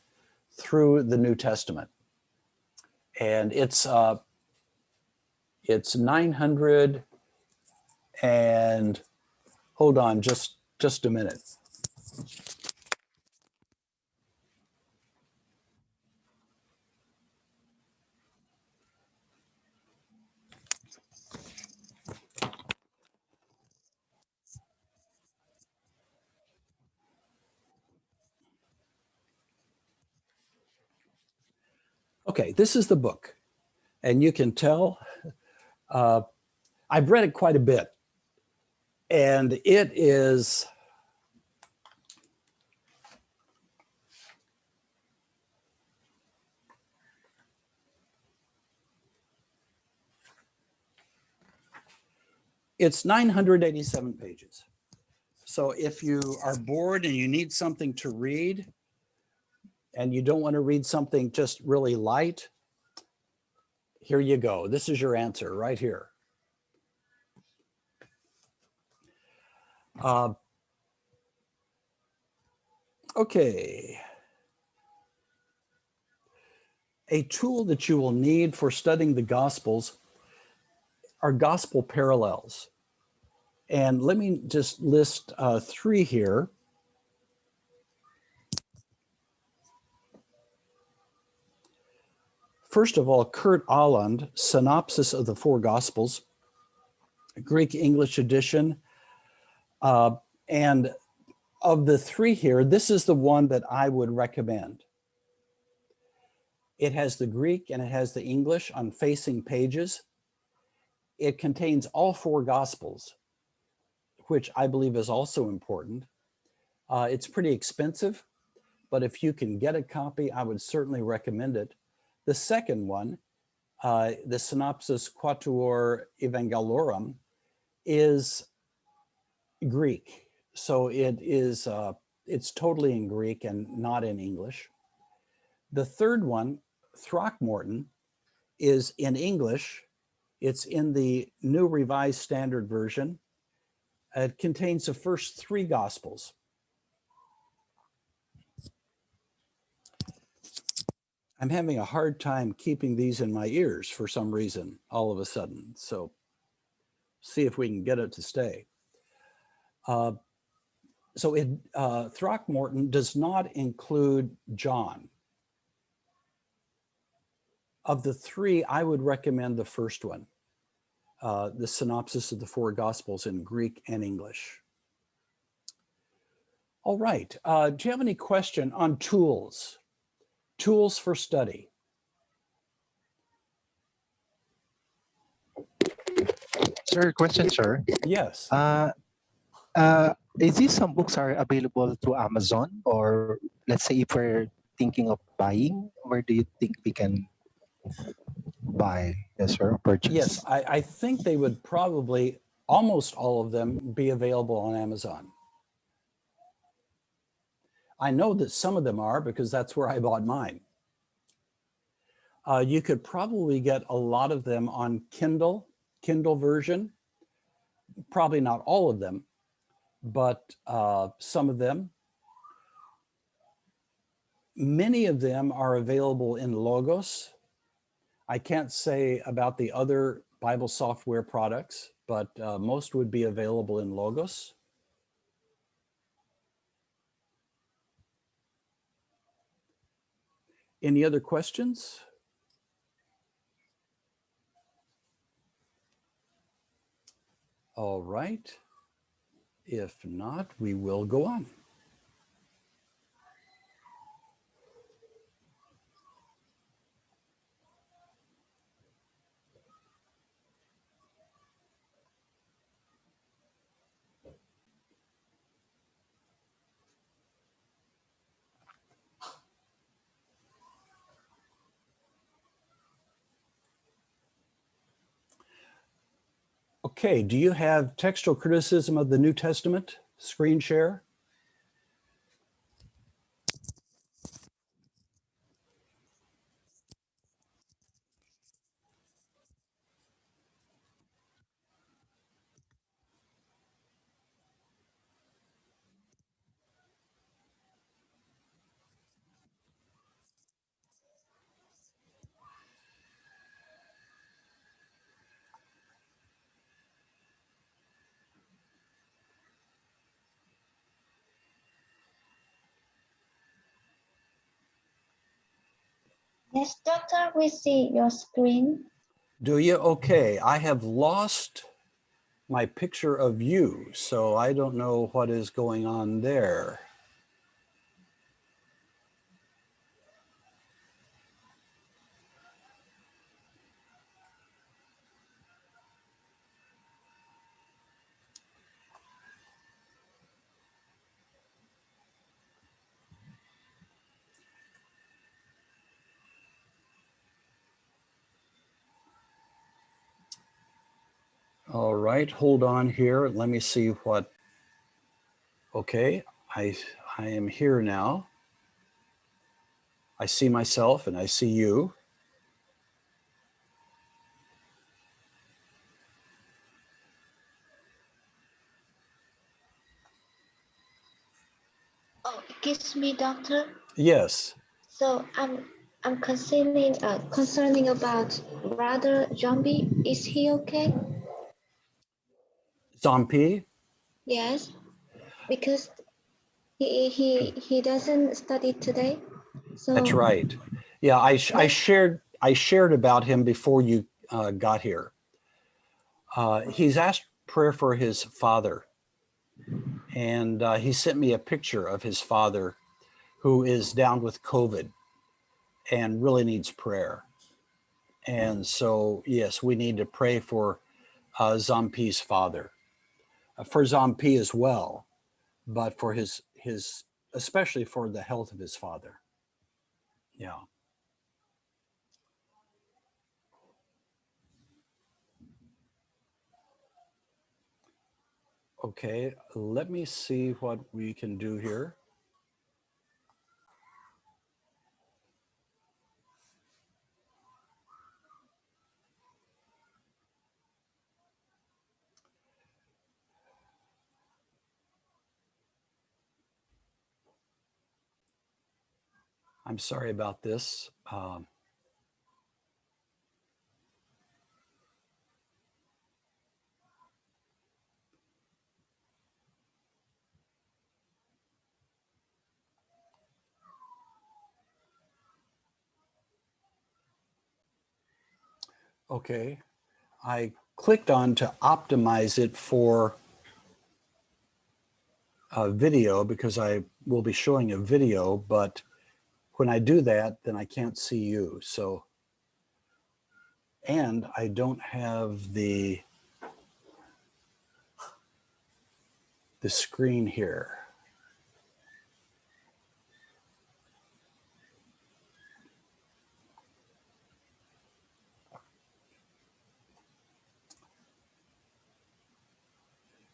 through the New Testament. And it's 900 and, hold on just a minute. Okay, this is the book, and you can tell I've read it quite a bit, and it is it's 987 pages. So if you are bored and you need something to read and you don't want to read something just really light, here you go. This is your answer right here. Okay. A tool that you will need for studying the Gospels are gospel parallels. And let me just list 3 here. First of all, Kurt Aland, Synopsis of the Four Gospels, Greek English edition. And of the 3 here, this is the one that I would recommend. It has the Greek and it has the English on facing pages. It contains all 4 Gospels, which I believe is also important. It's pretty expensive, but if you can get a copy, I would certainly recommend it. The second one, the Synopsis Quatuor Evangelorum, is Greek. So it's totally in Greek and not in English. The third one, Throckmorton, is in English. It's in the New Revised Standard Version. It contains the first 3 Gospels. I'm having a hard time keeping these in my ears for some reason, all of a sudden. So see if we can get it to stay. Throckmorton does not include John. Of the 3, I would recommend the first one, the Synopsis of the Four Gospels in Greek and English. All right, do you have any question on tools? Tools for study. Sir, question, sir. Yes. Is this some books are available through Amazon, or let's say if we're thinking of buying, where do you think we can buy, yes, sir, or purchase? Yes, I think they would probably, almost all of them, be available on Amazon. I know that some of them are because that's where I bought mine. You could probably get a lot of them on Kindle version. Probably not all of them, but some of them. Many of them are available in Logos. I can't say about the other Bible software products, but most would be available in Logos. Any other questions? All right. If not, we will go on. Okay, do you have textual criticism of the New Testament? Screen share? Yes, doctor, we see your screen. Do you? Okay, I have lost my picture of you, so I don't know what is going on there. All right, hold on here. Let me see what Okay, I am here now. I see myself and I see you. Oh, excuse me, doctor. Yes, So I'm concerning about brother Zombie. Is he okay? Zampi. Yes, because he doesn't study today. That's So right. Yeah, I next, shared about him before you got here. He's asked prayer for his father, and he sent me a picture of his father, who is down with COVID and really needs prayer. And so, yes, we need to pray for Zampi's father, for Zampi as well, but for his especially for the health of his father. Yeah. Okay, let me see what we can do here. I'm sorry about this. Okay, I clicked on to optimize it for a video because I will be showing a video, but when I do that, then I can't see you. So, and I don't have the screen here.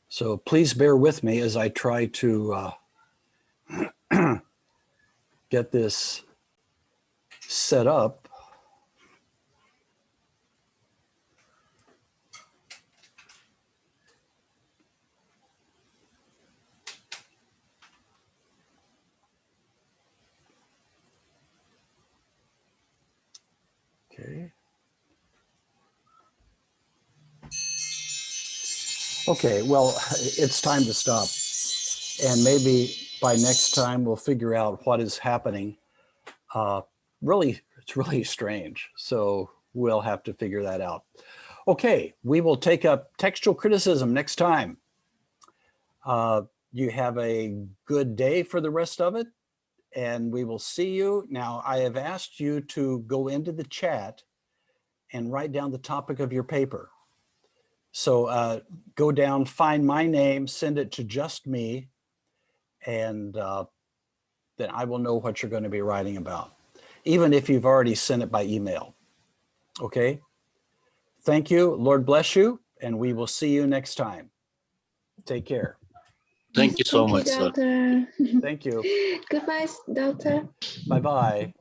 So please bear with me as I try to get this set up. Okay. Okay, well, it's time to stop. And maybe by next time we'll figure out what is happening. Really, it's really strange. So we'll have to figure that out. Okay, we will take up textual criticism next time. You have a good day for the rest of it, and we will see you. Now, I have asked you to go into the chat and write down the topic of your paper. So go down, find my name, send it to just me, and then I will know what you're going to be writing about, even if you've already sent it by email. Okay? Thank you. Lord bless you, and we will see you next time. Take care. Thank you so thank you, much, sir. doctor. Thank you. Goodbye, doctor. Bye-bye.